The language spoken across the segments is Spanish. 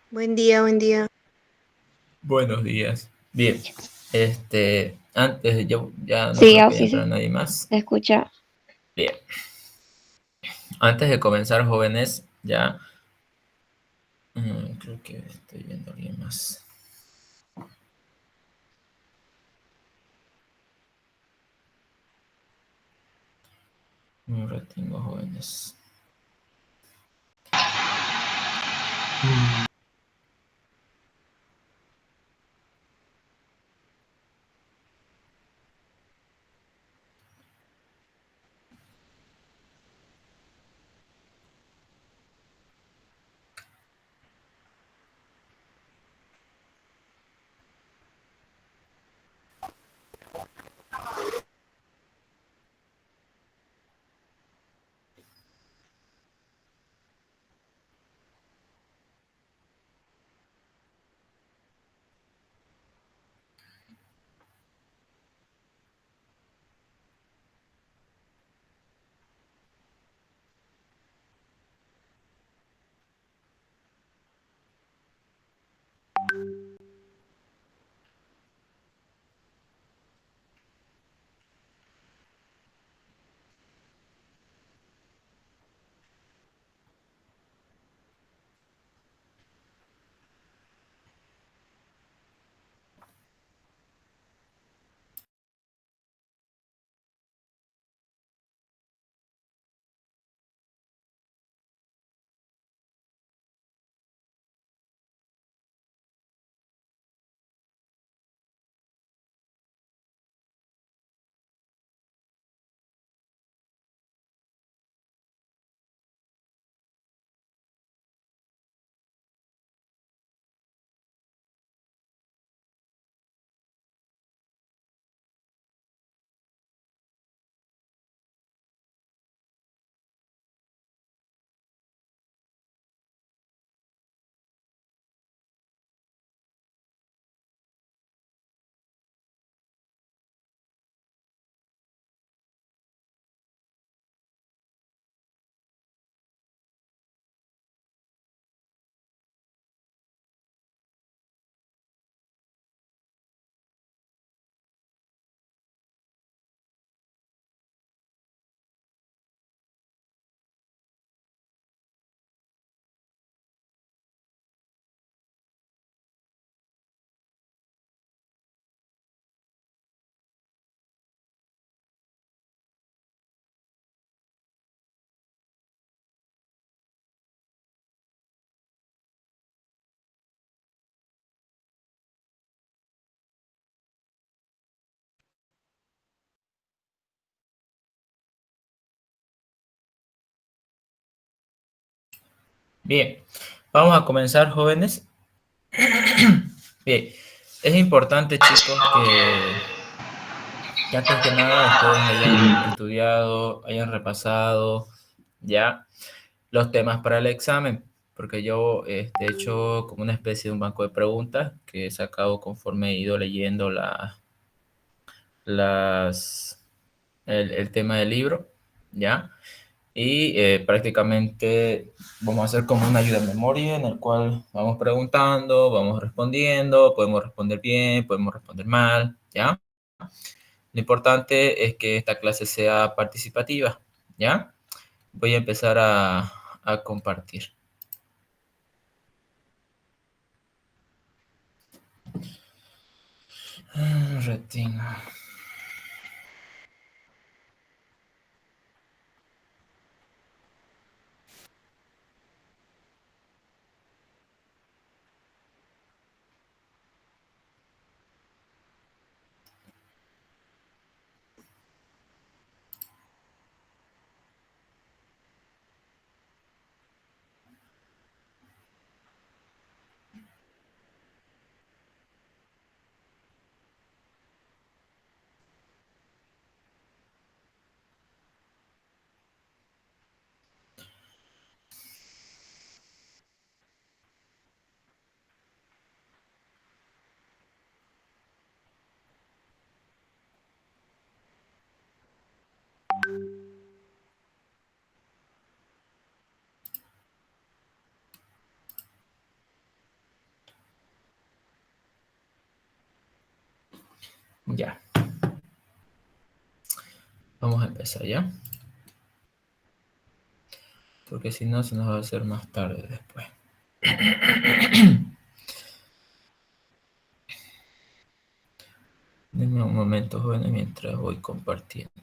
Buen día, buen día. Buenos días. Bien, antes de yo ya no Sí, creo que sí, entre sí, nadie más. se escucha. Bien, antes de comenzar, jóvenes, ya creo que estoy viendo a alguien más. Un retengo, jóvenes. Bien, vamos a comenzar, jóvenes. Bien, es importante, chicos, que antes que nada ustedes hayan estudiado, hayan repasado ya los temas para el examen, porque yo he hecho como una especie de un banco de preguntas que he sacado conforme he ido leyendo las, el tema del libro, ¿ya? Y prácticamente vamos a hacer como una ayuda de memoria en el cual vamos preguntando, vamos respondiendo, podemos responder bien, podemos responder mal, ¿ya? Lo importante es que esta clase sea participativa, ¿ya? Voy a empezar a compartir. Retengo. Ya. Vamos a empezar, ¿ya? Porque si no, se nos va a hacer más tarde después. Denme un momento, jóvenes, mientras voy compartiendo.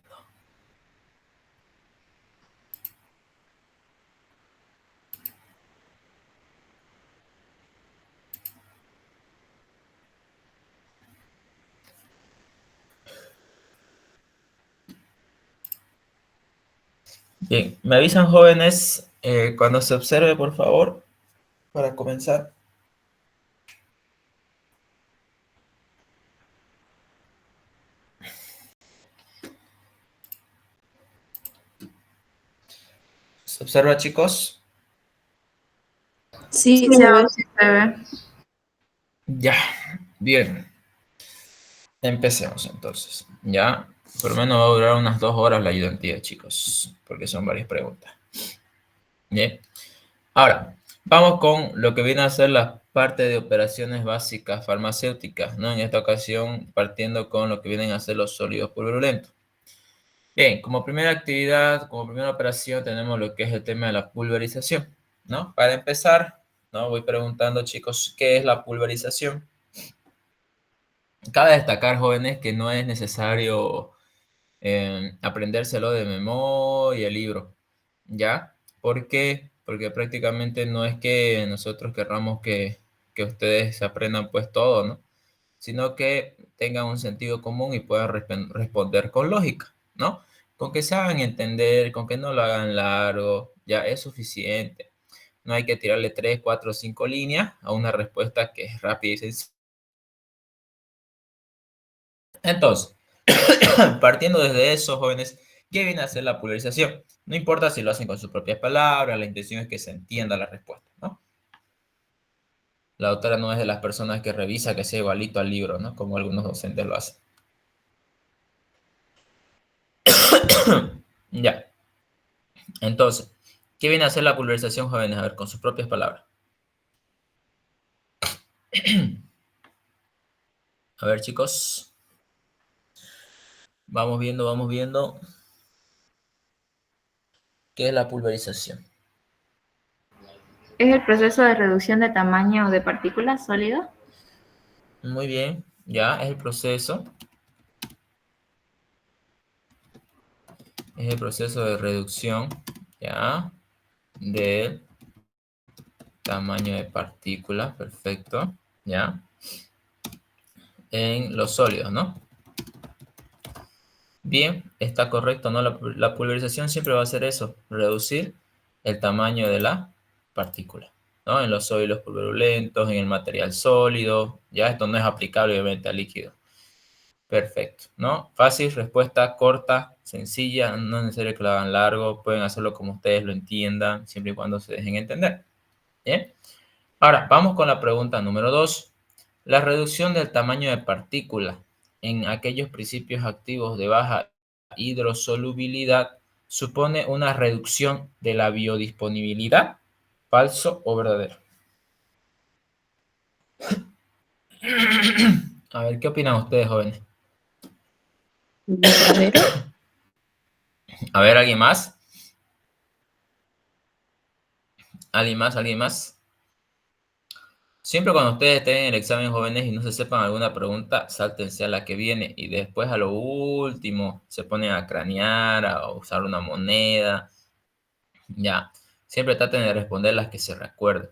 Bien, me avisan, jóvenes, cuando se observe, por favor, para comenzar. ¿Se observa, chicos? Sí, se ve, se ve. Ya, bien. Empecemos entonces, ¿ya? Por lo menos va a durar unas 2 horas la ayudantía, chicos, porque son varias preguntas. Bien. Ahora, vamos con lo que viene a ser la parte de operaciones básicas farmacéuticas, ¿no? En esta ocasión, partiendo con lo que vienen a ser los sólidos pulverulentos. Bien, como primera actividad, como primera operación, tenemos lo que es el tema de la pulverización, ¿no? Para empezar, ¿no? Voy preguntando, chicos, ¿qué es la pulverización? Cabe destacar, jóvenes, que no es necesario aprendérselo de memoria el libro, ¿ya? ¿Por qué? Porque prácticamente no es que nosotros querramos que ustedes aprendan pues todo, ¿no? Sino que tengan un sentido común y puedan responder con lógica, ¿no? Con que se hagan entender, con que no lo hagan largo, ya es suficiente. No hay que tirarle 3, 4, 5 líneas a una respuesta que es rápida y sencilla. Entonces, partiendo desde eso, jóvenes, ¿qué viene a ser la pulverización? No importa si lo hacen con sus propias palabras, la intención es que se entienda la respuesta, ¿no? La autora no es de las personas que revisa que sea igualito al libro, ¿no? Como algunos docentes lo hacen. Ya, entonces, ¿qué viene a ser la pulverización, jóvenes? A ver, con sus propias palabras. A ver, chicos. Vamos viendo, vamos viendo. ¿Qué es la pulverización? Es el proceso de reducción de tamaño de partículas sólidas. Muy bien, ya es el proceso. Es el proceso de reducción, ya, del tamaño de partículas, perfecto, ya, en los sólidos, ¿no? Bien, está correcto, ¿no? La pulverización siempre va a ser eso, reducir el tamaño de la partícula, ¿no? En los sólidos pulverulentos, en el material sólido, ya esto no es aplicable obviamente al líquido. Perfecto, ¿no? Fácil, respuesta corta, sencilla, no es necesario que lo hagan largo, pueden hacerlo como ustedes lo entiendan, siempre y cuando se dejen entender. Bien. Ahora, vamos con la pregunta número 2. La reducción del tamaño de partícula en aquellos principios activos de baja hidrosolubilidad supone una reducción de la biodisponibilidad, ¿falso o verdadero? A ver, ¿qué opinan ustedes, jóvenes? ¿Verdadero? A ver, ¿alguien más? ¿Alguien más? ¿Alguien más? Siempre cuando ustedes estén en el examen, jóvenes, y no se sepan alguna pregunta, sáltense a la que viene y después a lo último se ponen a cranear, a usar una moneda. Ya, siempre traten de responder las que se recuerden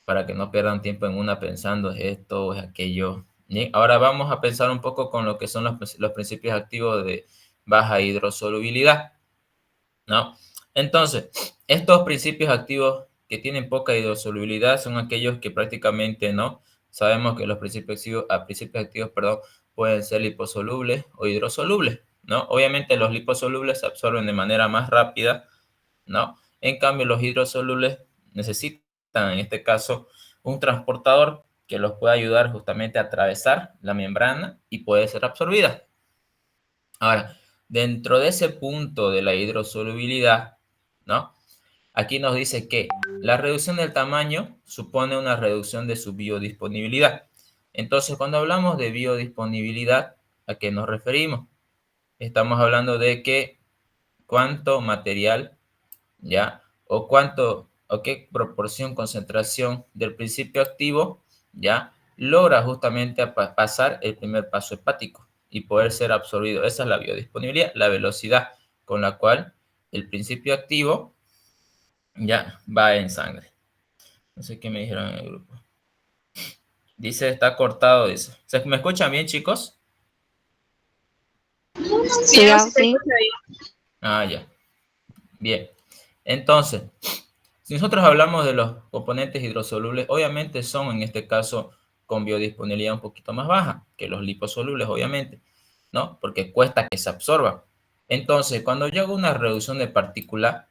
para que no pierdan tiempo en una pensando es esto o es aquello. Bien, ahora vamos a pensar un poco con lo que son los principios activos de baja hidrosolubilidad, ¿no? Entonces, estos principios activos que tienen poca hidrosolubilidad son aquellos que prácticamente, ¿no? Sabemos que los principios activos, perdón, pueden ser liposolubles o hidrosolubles, ¿no? Obviamente los liposolubles se absorben de manera más rápida, ¿no? En cambio, los hidrosolubles necesitan, en este caso, un transportador que los pueda ayudar justamente a atravesar la membrana y puede ser absorbida. Ahora, dentro de ese punto de la hidrosolubilidad, ¿no? Aquí nos dice que la reducción del tamaño supone una reducción de su biodisponibilidad. Entonces, cuando hablamos de biodisponibilidad, ¿A qué nos referimos? Estamos hablando de que cuánto material, ¿ya? O qué proporción, concentración del principio activo, ¿ya? Logra justamente pasar el primer paso hepático y poder ser absorbido. Esa es la biodisponibilidad, la velocidad con la cual el principio activo ya va en sangre. No sé qué me dijeron en el grupo. Dice, está cortado, dice. ¿Me escuchan bien, chicos? Sí, Sí, ahora sí te sí. escucho bien. Ah, ya. Bien. Entonces, si nosotros hablamos de los componentes hidrosolubles, obviamente son en este caso con biodisponibilidad un poquito más baja que los liposolubles, obviamente, ¿no? Porque cuesta que se absorban. Entonces, cuando yo hago una reducción de partícula,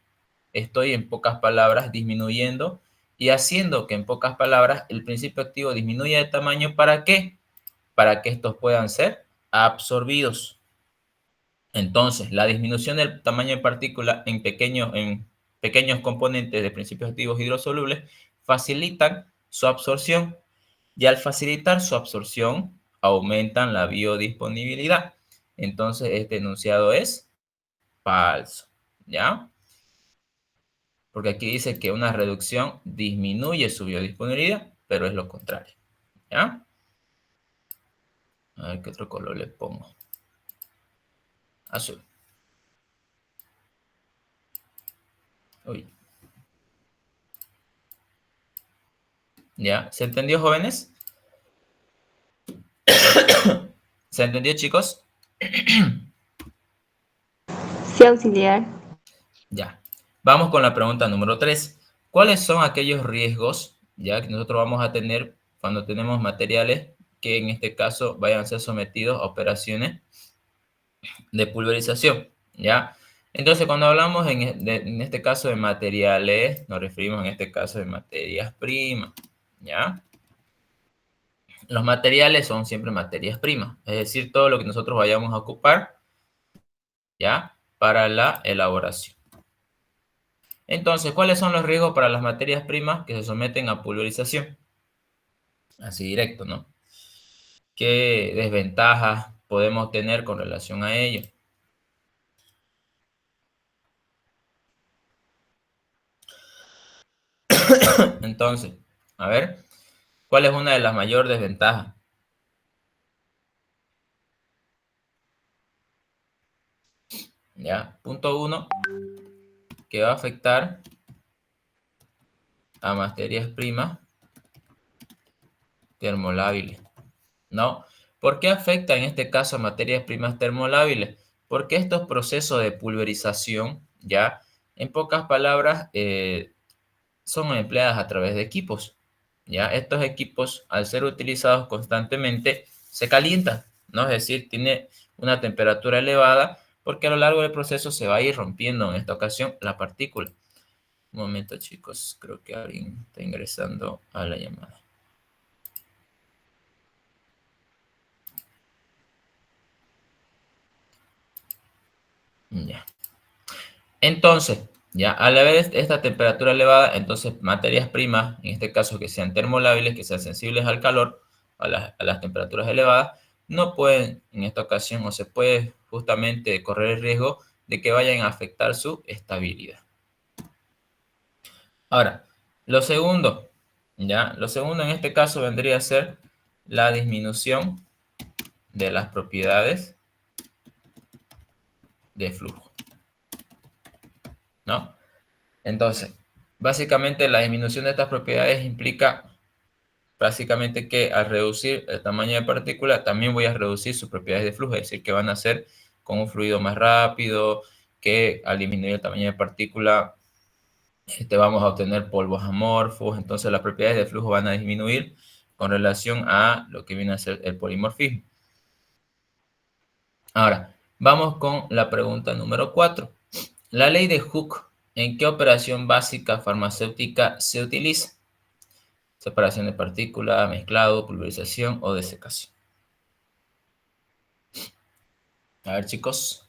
estoy en pocas palabras disminuyendo y haciendo que en pocas palabras el principio activo disminuya de tamaño. ¿Para qué? Para que estos puedan ser absorbidos. Entonces, la disminución del tamaño de partícula en pequeños componentes de principios activos hidrosolubles facilitan su absorción y al facilitar su absorción aumentan la biodisponibilidad. Entonces, este enunciado es falso, ¿ya? Porque aquí dice que una reducción disminuye su biodisponibilidad, pero es lo contrario, ¿ya? A ver qué otro color le pongo. Azul. Uy. ¿Ya? ¿Se entendió, jóvenes? ¿Se entendió, chicos? Sí, auxiliar. Ya. Vamos con la pregunta número 3. ¿Cuáles son aquellos riesgos, ya, que nosotros vamos a tener cuando tenemos materiales que en este caso vayan a ser sometidos a operaciones de pulverización? ¿Ya? Entonces, cuando hablamos en este caso de materiales, nos referimos en este caso de materias primas, ¿ya? Los materiales son siempre materias primas, es decir, todo lo que nosotros vayamos a ocupar, ¿ya? Para la elaboración. Entonces, ¿cuáles son los riesgos para las materias primas que se someten a pulverización? Así directo, ¿no? ¿Qué desventajas podemos tener con relación a ello? Entonces, a ver, ¿cuál es una de las mayores desventajas? Ya, punto uno, que va a afectar a materias primas termolábiles, ¿no? ¿Por qué afecta en este caso a materias primas termolábiles? Porque estos procesos de pulverización, ya, en pocas palabras, son empleadas a través de equipos, ya. Estos equipos, al ser utilizados constantemente, se calientan, ¿no? Es decir, tiene una temperatura elevada porque a lo largo del proceso se va a ir rompiendo en esta ocasión la partícula. Un momento, chicos, creo que alguien está ingresando a la llamada. Ya. Entonces, ya al haber esta temperatura elevada, entonces materias primas, en este caso que sean termolábiles, que sean sensibles al calor, a las temperaturas elevadas, no pueden en esta ocasión o se puede justamente correr el riesgo de que vayan a afectar su estabilidad. Ahora, lo segundo, ya, lo segundo en este caso vendría a ser la disminución de las propiedades de flujo, ¿no? Entonces, básicamente la disminución de estas propiedades implica básicamente que al reducir el tamaño de partícula, también voy a reducir sus propiedades de flujo, es decir, que van a ser con un fluido más rápido, que al disminuir el tamaño de partícula, vamos a obtener polvos amorfos, entonces las propiedades de flujo van a disminuir con relación a lo que viene a ser el polimorfismo. Ahora, vamos con la pregunta número 4. La ley de Hooke, ¿en qué operación básica farmacéutica se utiliza? Separación de partículas, mezclado, pulverización o desecación. A ver, chicos.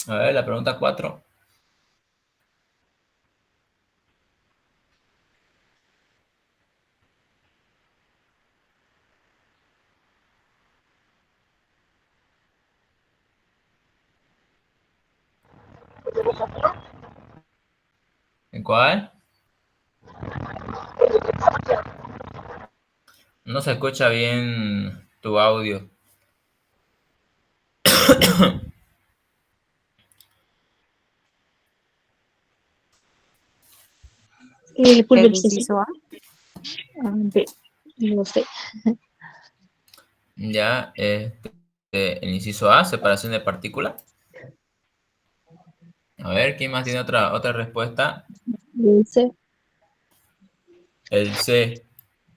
A ver, la pregunta 4. ¿En cuál? No se escucha bien tu audio. El ¿El pulverización. inciso A? B. No sé. Ya, el inciso A, separación de partículas. A ver, ¿quién más tiene otra respuesta? C. El C,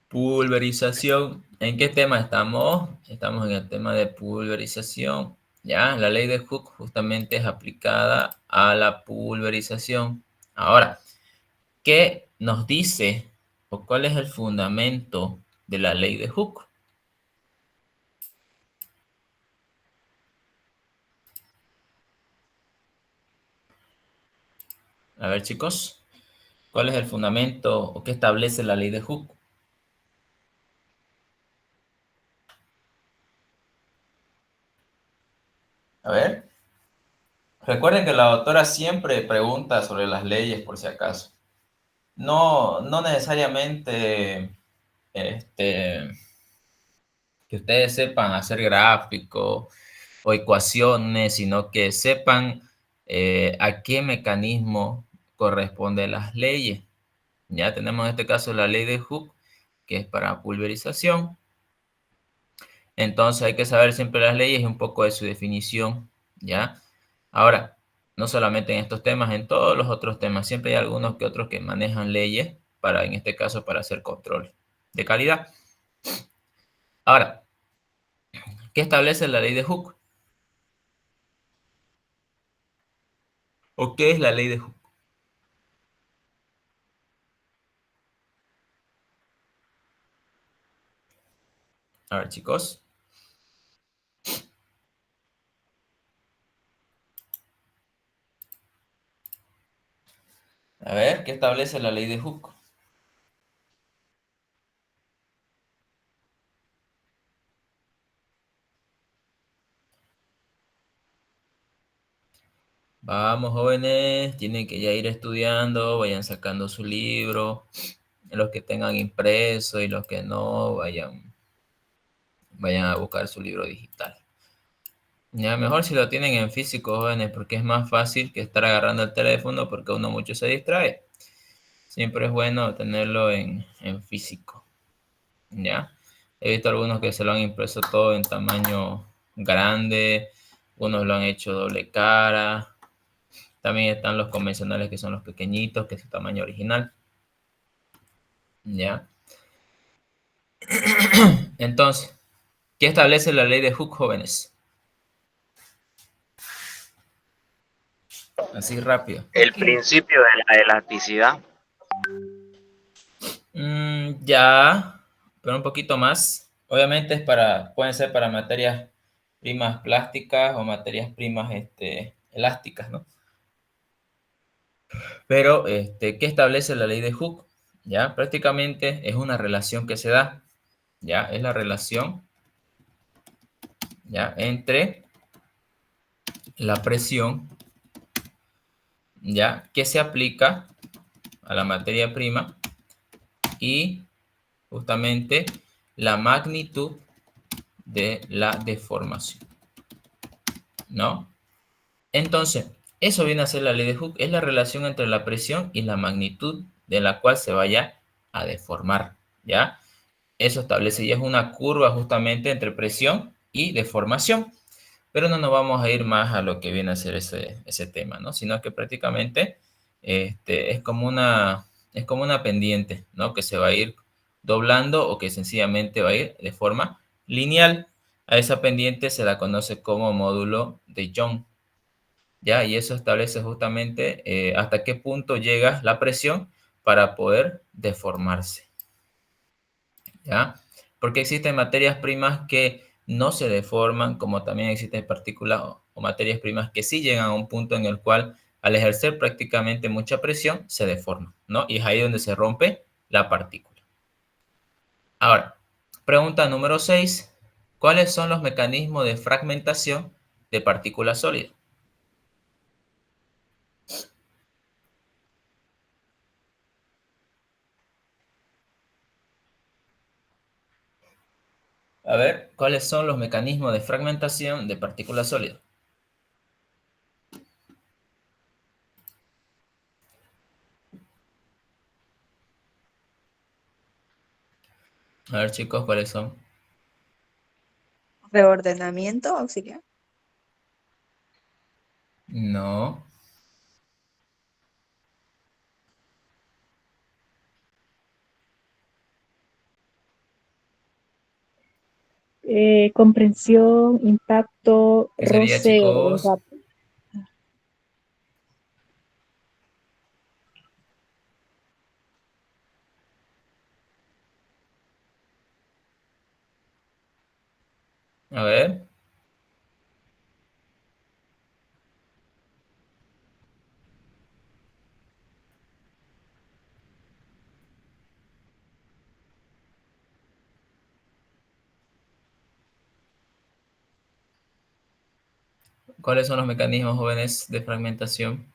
pulverización. ¿En qué tema estamos? Estamos en el tema de pulverización. Ya, la ley de Hooke justamente es aplicada a la pulverización. Ahora, ¿qué nos dice o cuál es el fundamento de la ley de Hooke? A ver, chicos, ¿cuál es el fundamento o qué establece la ley de Hooke? A ver, recuerden que la autora siempre pregunta sobre las leyes por si acaso. No necesariamente que ustedes sepan hacer gráficos o ecuaciones, sino que sepan a qué mecanismo corresponden las leyes. Ya tenemos en este caso la ley de Hooke, que es para pulverización. Entonces hay que saber siempre las leyes y un poco de su definición, ¿ya? Ahora, no solamente en estos temas, en todos los otros temas, siempre hay algunos que otros que manejan leyes para, en este caso, para hacer control de calidad. Ahora, ¿qué establece la ley de Hooke? ¿O qué es la ley de Hooke? A ver, chicos. A ver, ¿qué establece la ley de Hooke? Vamos, jóvenes, tienen que ya ir estudiando, vayan sacando su libro, los que tengan impreso y los que no, vayan a buscar su libro digital. Ya mejor si lo tienen en físico, jóvenes, porque es más fácil que estar agarrando el teléfono porque uno mucho se distrae. Siempre es bueno tenerlo en físico. ¿Ya? He visto algunos que se lo han impreso todo en tamaño grande, unos lo han hecho doble cara. También están los convencionales que son los pequeñitos, que es su tamaño original. ¿Ya? Entonces, ¿qué establece la ley de Hooke, jóvenes? Así rápido. El principio de la elasticidad. Ya, pero un poquito más. Obviamente pueden ser para materias primas plásticas o materias primas elásticas, ¿no? Pero, ¿qué establece la ley de Hooke? Ya, prácticamente es una relación que se da, ya, es la relación, ya, entre la presión, ya, que se aplica a la materia prima y justamente la magnitud de la deformación, ¿no? Entonces, eso viene a ser la ley de Hooke, es la relación entre la presión y la magnitud de la cual se vaya a deformar, ¿ya? Eso establece y es una curva justamente entre presión y deformación, pero no nos vamos a ir más a lo que viene a ser ese tema, ¿no? Sino que prácticamente es como una pendiente, ¿no? Que se va a ir doblando o que sencillamente va a ir de forma lineal. A esa pendiente se la conoce como módulo de Young. ¿Ya? Y eso establece justamente hasta qué punto llega la presión para poder deformarse, ¿ya? Porque existen materias primas que no se deforman, como también existen partículas o materias primas que sí llegan a un punto en el cual al ejercer prácticamente mucha presión se deforman, ¿no? Y es ahí donde se rompe la partícula. Ahora, pregunta número 6. ¿Cuáles son los mecanismos de fragmentación de partículas sólidas? A ver, ¿cuáles son los mecanismos de fragmentación de partículas sólidas? A ver, chicos, ¿cuáles son? Reordenamiento auxiliar. No, Comprensión, impacto, ¿qué sería, roce o chicos? desgaste. A ver, ¿cuáles son los mecanismos jóvenes de fragmentación?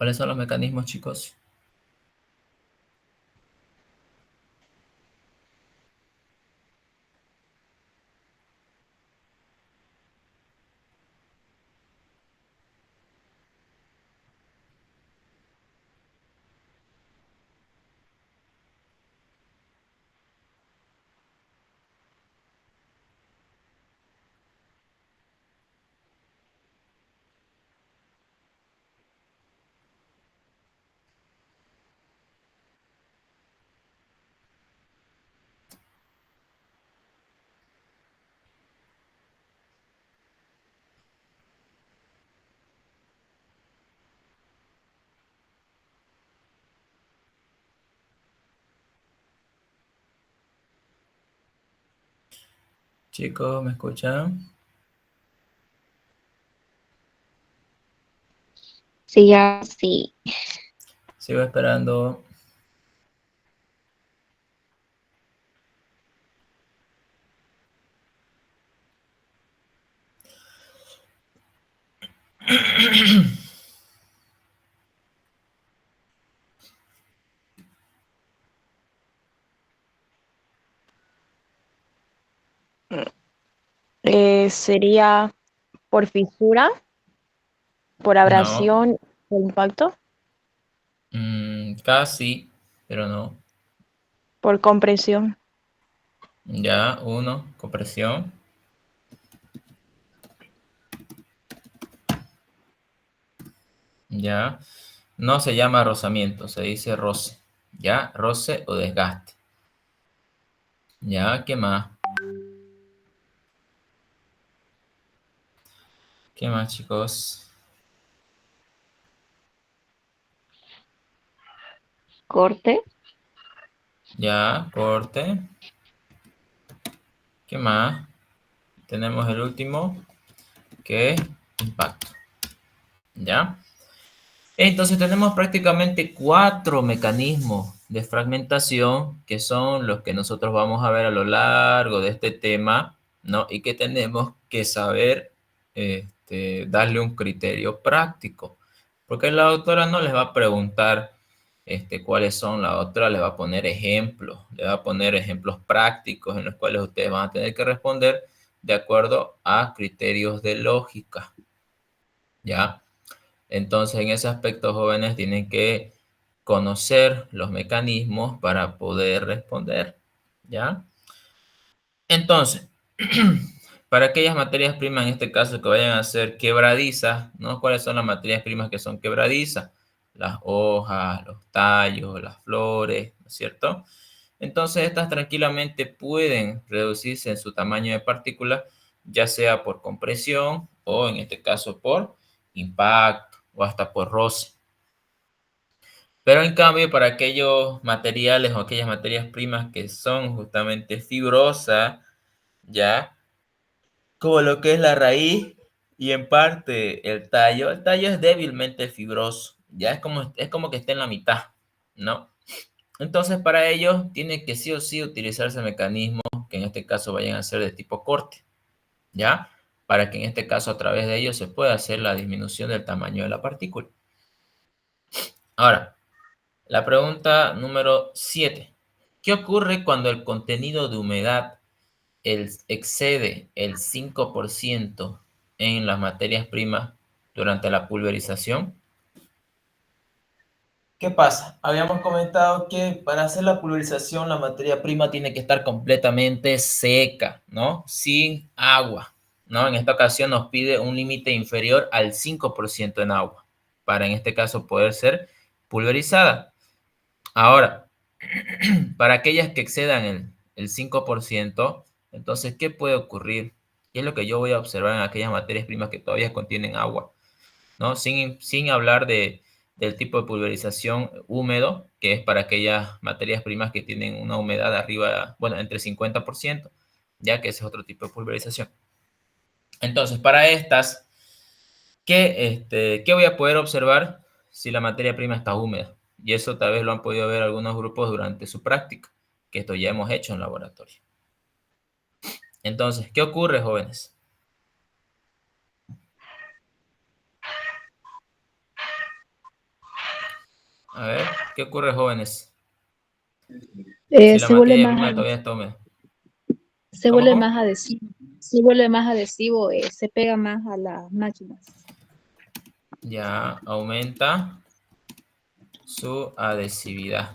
¿Cuáles son los mecanismos, chicos? Chicos, ¿me escuchan? Sí, ya, sí. Sigo esperando. Sería por fisura, por No, abrasión, por impacto, casi, pero no. por compresión. Ya, uno, compresión. Ya, no se llama rozamiento, se dice roce. Ya, roce o desgaste. Ya, ¿qué más? ¿Qué más, chicos? Corte, Ya, corte. ¿Qué más? Tenemos el último, que es impacto. ¿Ya? Entonces tenemos prácticamente cuatro mecanismos de fragmentación que son los que nosotros vamos a ver a lo largo de este tema, ¿no? Y que tenemos que saber darle un criterio práctico. Porque la autora no les va a preguntar cuáles son, la autora les va a poner ejemplos, le va a poner ejemplos prácticos en los cuales ustedes van a tener que responder de acuerdo a criterios de lógica, ¿ya? Entonces, en ese aspecto, jóvenes tienen que conocer los mecanismos para poder responder, ¿ya? Entonces, para aquellas materias primas, en este caso, que vayan a ser quebradizas, ¿no? ¿Cuáles son las materias primas que son quebradizas? Las hojas, los tallos, las flores, ¿no es cierto? Entonces, estas tranquilamente pueden reducirse en su tamaño de partículas ya sea por compresión o en este caso por impacto o hasta por roce. Pero en cambio, para aquellos materiales o aquellas materias primas que son justamente fibrosas, ya, como lo que es la raíz y en parte el tallo es débilmente fibroso, ya es como que está en la mitad, ¿no? Entonces, para ello, tiene que sí o sí utilizarse mecanismos que en este caso vayan a ser de tipo corte, ¿ya? Para que en este caso a través de ellos se pueda hacer la disminución del tamaño de la partícula. Ahora, la pregunta número 7. ¿Qué ocurre cuando el contenido de humedad excede el 5% en las materias primas durante la pulverización? ¿Qué pasa? Habíamos comentado que para hacer la pulverización la materia prima tiene que estar completamente seca, ¿no? Sin agua, ¿no? En esta ocasión nos pide un límite inferior al 5% en agua, para en este caso poder ser pulverizada. Ahora, para aquellas que excedan el 5%, entonces, ¿qué puede ocurrir? ¿Qué es lo que yo voy a observar en aquellas materias primas que todavía contienen agua? ¿No? Sin hablar del tipo de pulverización húmedo, que es para aquellas materias primas que tienen una humedad arriba, bueno, entre 50%, ya que ese es otro tipo de pulverización. Entonces, para estas, ¿qué voy a poder observar si la materia prima está húmeda? Y eso tal vez lo han podido ver algunos grupos durante su práctica, que esto ya hemos hecho en laboratorio. Entonces, ¿qué ocurre, jóvenes? A ver, ¿qué ocurre, jóvenes? Si la Se vuelve materia más, prima todavía está húmeda. se ¿Cómo, vuelve cómo? más adhesivo, se vuelve más adhesivo, se pega más a las máquinas. Ya aumenta su adhesividad,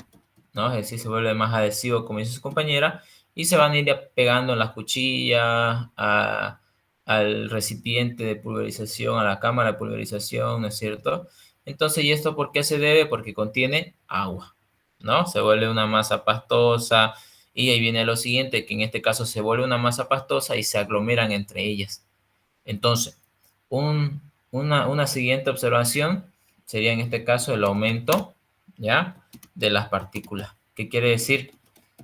¿no? Es decir, se vuelve más adhesivo, como dice su compañera, y se van a ir pegando en las cuchillas, al recipiente de pulverización, a la cámara de pulverización, ¿no es cierto? Entonces, ¿y esto por qué se debe? Porque contiene agua, ¿no? Se vuelve una masa pastosa, y ahí viene lo siguiente, que en este caso se vuelve una masa pastosa y se aglomeran entre ellas. Entonces, una siguiente observación sería en este caso el aumento, ¿ya? De las partículas. ¿Qué quiere decir?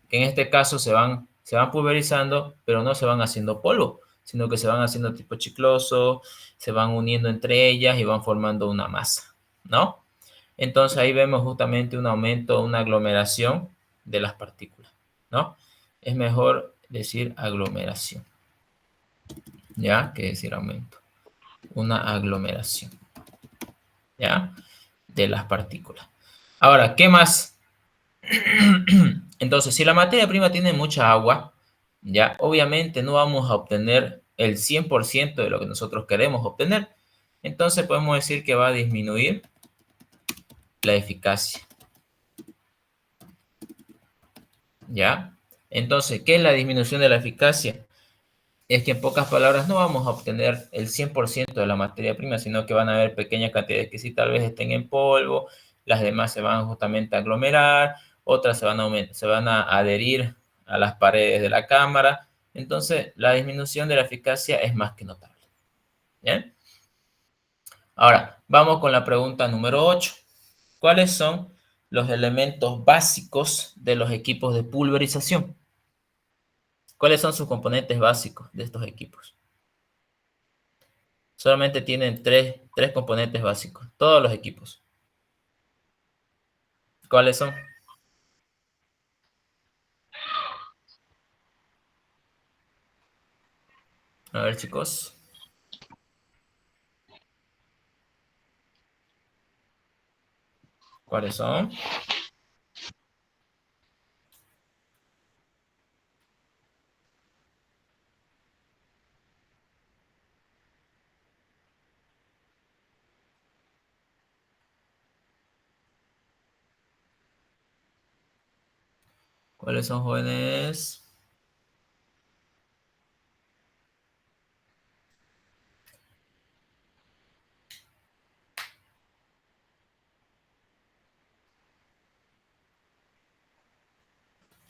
Que en este caso se van pulverizando, pero no se van haciendo polvo, sino que se van haciendo tipo chicloso, se van uniendo entre ellas y van formando una masa, ¿no? Entonces ahí vemos justamente un aumento, una aglomeración de las partículas, ¿no? Es mejor decir aglomeración, ¿ya? Que decir aumento. Una aglomeración, ¿ya? De las partículas. Ahora, ¿qué más? Entonces, si la materia prima tiene mucha agua, ya obviamente no vamos a obtener el 100% de lo que nosotros queremos obtener. Entonces podemos decir que va a disminuir la eficacia, ¿ya? Entonces, ¿qué es la disminución de la eficacia? Es que en pocas palabras no vamos a obtener el 100% de la materia prima, sino que van a haber pequeñas cantidades que sí tal vez estén en polvo, las demás se van justamente a aglomerar, otras se van a adherir a las paredes de la cámara. Entonces, la disminución de la eficacia es más que notable. ¿Bien? Ahora, vamos con la pregunta número 8. ¿Cuáles son los elementos básicos de los equipos de pulverización? ¿Cuáles son sus componentes básicos de estos equipos? Solamente tienen tres componentes básicos, todos los equipos. ¿Cuáles son? A ver, chicos. ¿Cuáles son? ¿Cuáles son, jóvenes?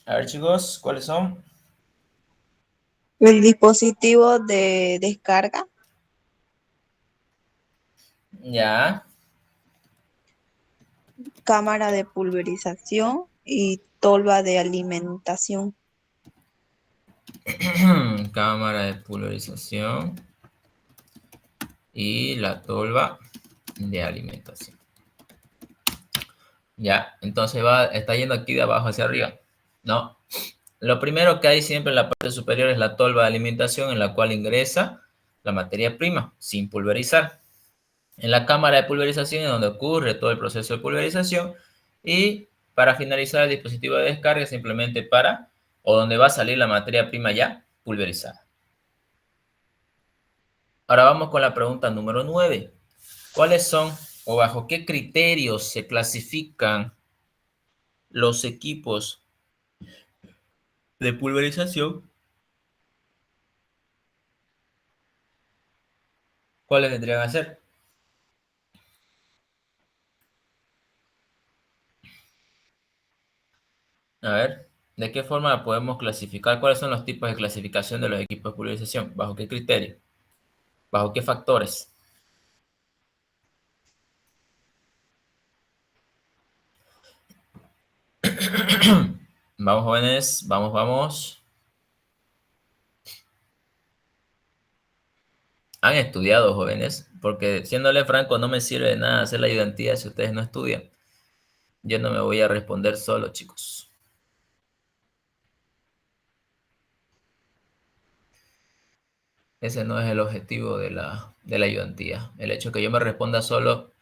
A ver, chicos, ¿cuáles son? El dispositivo de descarga, Ya. cámara de pulverización y tolva de alimentación. Cámara de pulverización y la tolva de alimentación. Ya, entonces está yendo aquí de abajo hacia arriba. No. Lo primero que hay siempre en la parte superior es la tolva de alimentación en la cual ingresa la materia prima sin pulverizar. En la cámara de pulverización es donde ocurre todo el proceso de pulverización y para finalizar el dispositivo de descarga simplemente para o donde va a salir la materia prima ya pulverizada. Ahora vamos con la pregunta número 9. ¿Cuáles son o bajo qué criterios se clasifican los equipos de pulverización? ¿Cuáles vendrían a ser? A ver, ¿de qué forma podemos clasificar? ¿Cuáles son los tipos de clasificación de los equipos de pulverización? ¿Bajo qué criterio? ¿Bajo qué factores? Vamos, jóvenes, vamos, vamos. Han estudiado, jóvenes, porque siéndole franco, no me sirve de nada hacer la ayudantía si ustedes no estudian. Yo no me voy a responder solo, chicos. Ese no es el objetivo de la ayudantía. El hecho de que yo me responda solo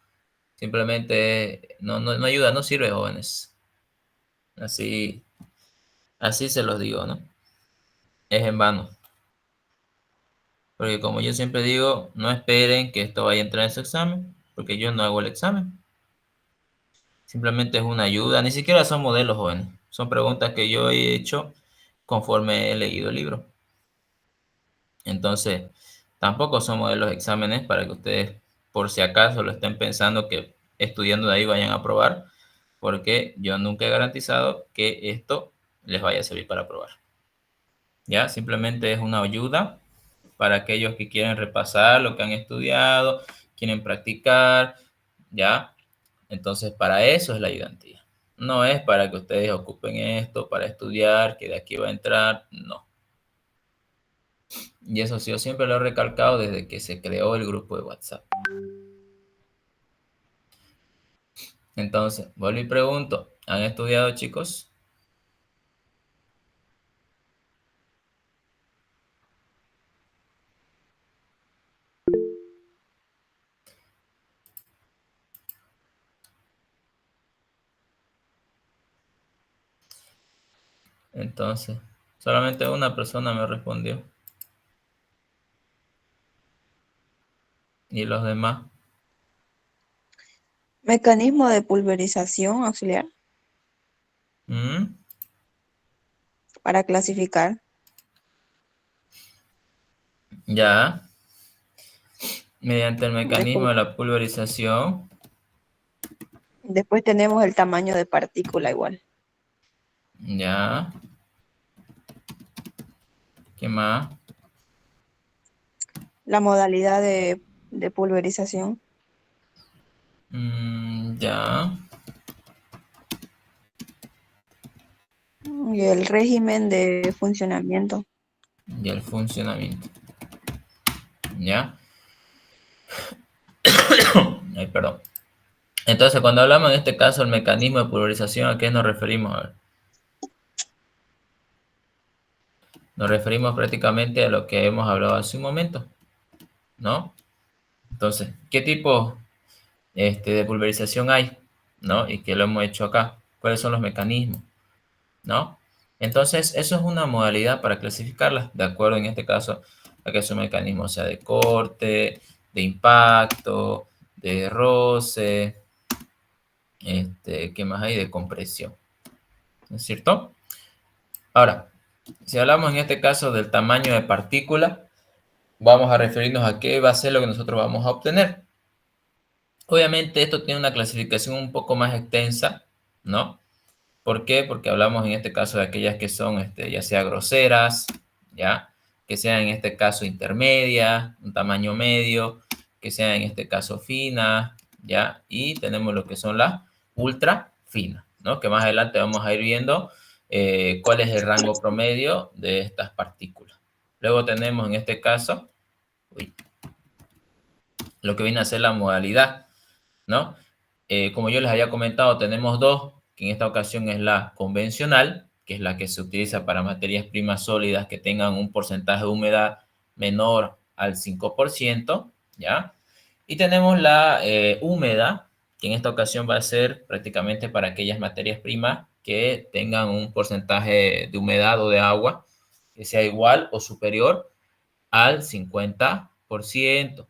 simplemente no ayuda, no sirve, jóvenes. Así se los digo, ¿no? Es en vano. Porque como yo siempre digo, no esperen que esto vaya a entrar en su examen, porque yo no hago el examen. Simplemente es una ayuda, ni siquiera son modelos jóvenes. Son preguntas que yo he hecho conforme he leído el libro. Entonces, tampoco son modelos de exámenes para que ustedes, por si acaso, lo estén pensando que estudiando de ahí vayan a aprobar, porque yo nunca he garantizado que esto les vaya a servir para aprobar. Ya, simplemente es una ayuda para aquellos que quieren repasar lo que han estudiado, quieren practicar, ¿ya? Entonces, para eso es la ayudantía. No es para que ustedes ocupen esto, para estudiar, que de aquí va a entrar, no. Y eso sí, yo siempre lo he recalcado desde que se creó el grupo de WhatsApp. Entonces, vuelvo y pregunto, ¿han estudiado, chicos? Entonces, solamente una persona me respondió. ¿Y los demás? Mecanismo de pulverización auxiliar ¿Mm? para clasificar. Ya, mediante el mecanismo Después, de la pulverización. después tenemos el tamaño de partícula igual. Ya. ¿Qué más? La modalidad de pulverización Ya. y el régimen de funcionamiento. Y el funcionamiento. ¿Ya? Ay, perdón. Entonces, cuando hablamos en este caso del mecanismo de pulverización, ¿a qué nos referimos? A ver. Nos referimos prácticamente a lo que hemos hablado hace un momento, ¿no? Entonces, ¿qué tipo de pulverización hay? ¿No? Y que lo hemos hecho acá. ¿Cuáles son los mecanismos? ¿No? Entonces, eso es una modalidad para clasificarlas, de acuerdo en este caso a que su mecanismo sea de corte, de impacto, de roce, ¿qué más hay? De compresión. ¿No es cierto? Ahora, si hablamos en este caso del tamaño de partícula, vamos a referirnos a qué va a ser lo que nosotros vamos a obtener. Obviamente esto tiene una clasificación un poco más extensa, ¿no? ¿Por qué? Porque hablamos en este caso de aquellas que son ya sea groseras, ¿ya? que sea en este caso intermedia, un tamaño medio, que sea en este caso fina, ¿ya? Y tenemos lo que son las ultra finas, ¿no? Que más adelante vamos a ir viendo cuál es el rango promedio de estas partículas. Luego tenemos en este caso, lo que viene a ser la modalidad, ¿no? Como yo les había comentado, tenemos dos, que en esta ocasión es la convencional, que es la que se utiliza para materias primas sólidas que tengan un porcentaje de humedad menor al 5%, ¿ya? Y tenemos la húmeda, que en esta ocasión va a ser prácticamente para aquellas materias primas que tengan un porcentaje de humedad o de agua que sea igual o superior al 50%,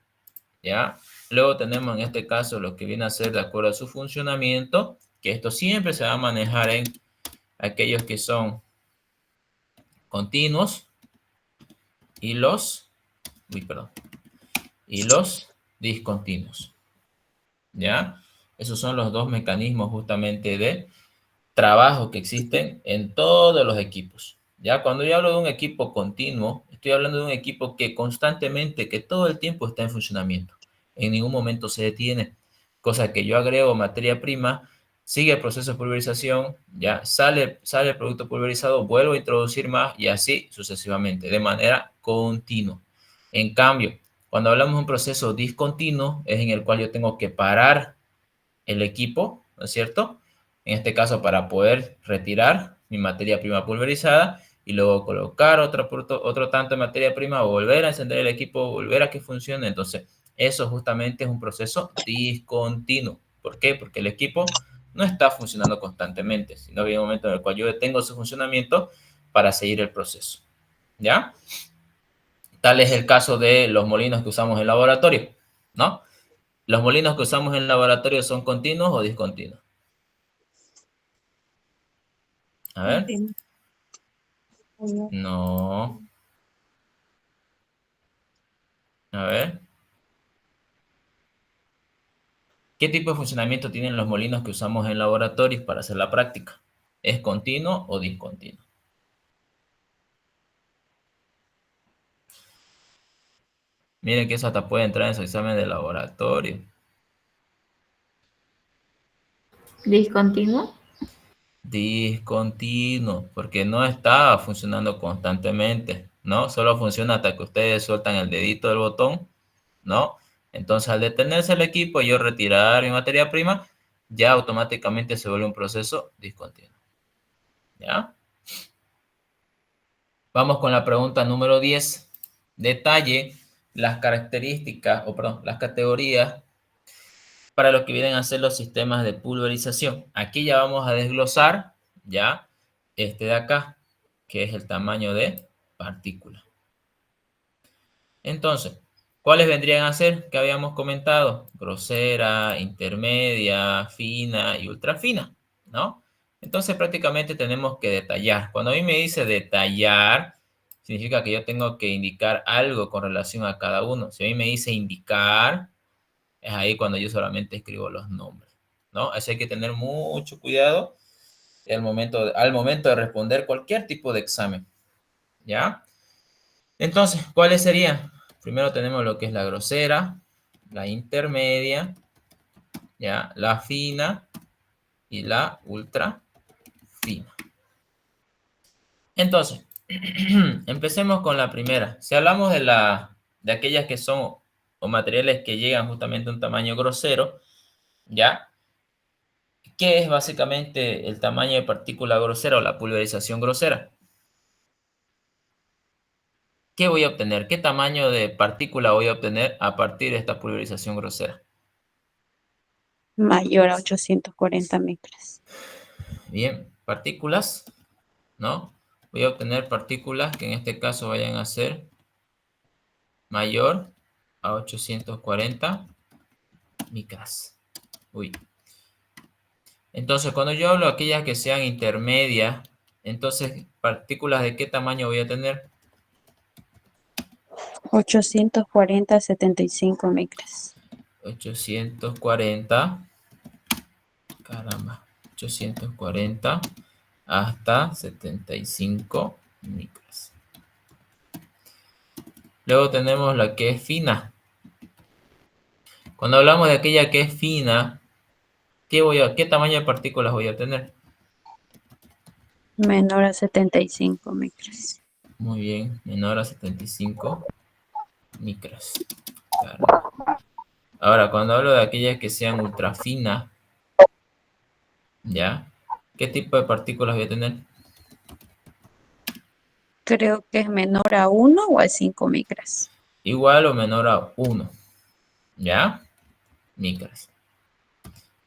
¿ya? Luego tenemos en este caso lo que viene a ser de acuerdo a su funcionamiento, que esto siempre se va a manejar en aquellos que son continuos y los, y los discontinuos, ¿ya? Esos son los dos mecanismos justamente de trabajo que existen en todos los equipos. Ya cuando yo hablo de un equipo continuo, estoy hablando de un equipo que constantemente, que todo el tiempo está en funcionamiento. En ningún momento se detiene. Cosa que yo agrego materia prima, sigue el proceso de pulverización, ya sale el producto pulverizado, vuelvo a introducir más y así sucesivamente, de manera continua. En cambio, cuando hablamos de un proceso discontinuo, es en el cual yo tengo que parar el equipo, ¿no es cierto? En este caso, para poder retirar mi materia prima pulverizada y luego colocar otro tanto de materia prima, o volver a encender el equipo, volver a que funcione. Entonces, eso justamente es un proceso discontinuo. ¿Por qué? Porque el equipo no está funcionando constantemente, sino que hay un momento en el cual yo detengo su funcionamiento para seguir el proceso. ¿Ya? Tal es el caso de los molinos que usamos en laboratorio, ¿no? ¿Los molinos que usamos en laboratorio son continuos o discontinuos? A ver. No. A ver. ¿Qué tipo de funcionamiento tienen los molinos que usamos en laboratorios para hacer la práctica? ¿Es continuo o discontinuo? Miren que eso hasta puede entrar en su examen de laboratorio. ¿Discontinuo? Discontinuo, porque no está funcionando constantemente, ¿no? Solo funciona hasta que ustedes sueltan el dedito del botón, ¿no? Entonces, al detenerse el equipo y yo retirar mi materia prima, ya automáticamente se vuelve un proceso discontinuo. ¿Ya? Vamos con la pregunta número 10. Detalle las características, o perdón, las categorías para lo que vienen a ser los sistemas de pulverización. Aquí ya vamos a desglosar, ya, este de acá, que es el tamaño de partícula. Entonces, ¿cuáles vendrían a ser? Que habíamos comentado, grosera, intermedia, fina y ultrafina, ¿no? Entonces prácticamente tenemos que detallar. Cuando a mí me dice detallar, significa que yo tengo que indicar algo con relación a cada uno. Si a mí me dice indicar, es ahí cuando yo solamente escribo los nombres, ¿no? Así hay que tener mucho cuidado al momento de responder cualquier tipo de examen, ¿ya? Entonces, ¿cuáles serían? Primero tenemos lo que es la grosera, la intermedia, ¿ya? La fina y la ultra fina. Entonces, empecemos con la primera. Si hablamos de aquellas que son o materiales que llegan justamente a un tamaño grosero, ¿ya? ¿Qué es básicamente el tamaño de partícula grosera o la pulverización grosera? ¿Qué voy a obtener? ¿Qué tamaño de partícula voy a obtener a partir de esta pulverización grosera? Mayor a 840 micras. Bien, partículas, ¿no? Voy a obtener partículas que en este caso vayan a ser mayor a 840 micras. Uy. Entonces, cuando yo hablo de aquellas que sean intermedias, entonces, ¿partículas de qué tamaño voy a tener? 840 a 75 micras. 840, caramba, 840 hasta 75 micras. Luego tenemos la que es fina. Cuando hablamos de aquella que es fina, ¿qué tamaño de partículas voy a tener? Menor a 75 micras. Muy bien, menor a 75 micras. Claro. Ahora, cuando hablo de aquellas que sean ultra finas, ¿ya? ¿Qué tipo de partículas voy a tener? Creo que es menor a 1 o a 5 micras. Igual o menor a 1, ¿ya? Micras.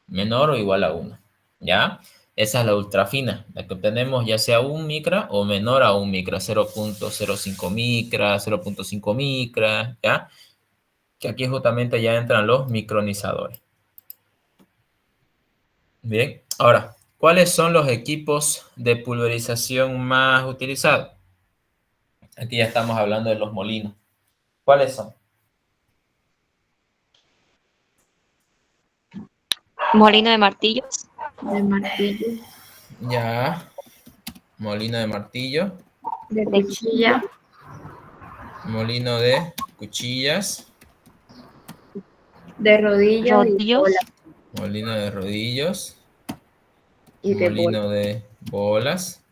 Menor o igual a 1, ¿ya? Esa es la ultrafina, la que obtenemos ya sea 1 micra o menor a 1 micra, 0.05 micras, 0.5 micras, ¿ya? Que aquí justamente ya entran los micronizadores. Bien, ahora, ¿cuáles son los equipos de pulverización más utilizados? Aquí ya estamos hablando de los molinos. ¿Cuáles son? Molino de martillos, De martillo, Ya, molino de martillo, de cuchilla, molino de cuchillas, de rodillo y rodillos, bola. molino de rodillos, Y de bola. molino de bolas.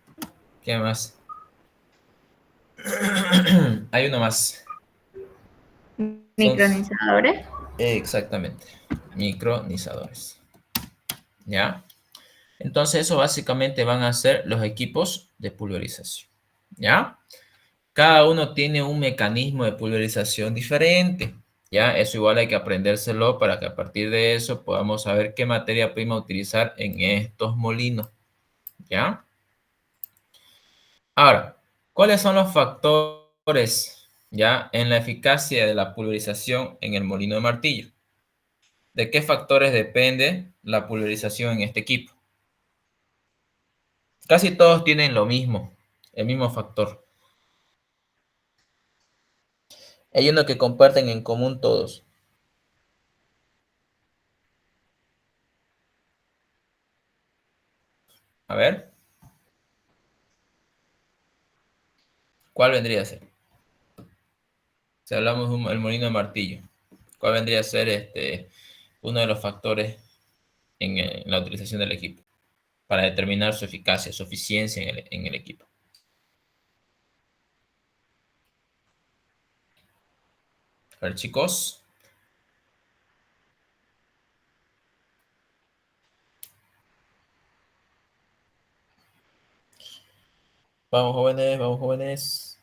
¿Qué más? Hay uno más. Micronizadores. Exactamente. Micronizadores. ¿Ya? Entonces, eso básicamente van a ser los equipos de pulverización. ¿Ya? Cada uno tiene un mecanismo de pulverización diferente. ¿Ya? Eso igual hay que aprendérselo para que a partir de eso podamos saber qué materia prima utilizar en estos molinos. ¿Ya? Ahora, ¿cuáles son los factores ya en la eficacia de la pulverización en el molino de martillo? ¿De qué factores depende la pulverización en este equipo? Casi todos tienen lo mismo, el mismo factor. Hay uno que comparten en común todos. A ver, ¿cuál vendría a ser? Si hablamos del molino de martillo, ¿cuál vendría a ser uno de los factores en la utilización del equipo para determinar su eficacia, su eficiencia en el equipo? A ver, chicos. Vamos, jóvenes, vamos, jóvenes.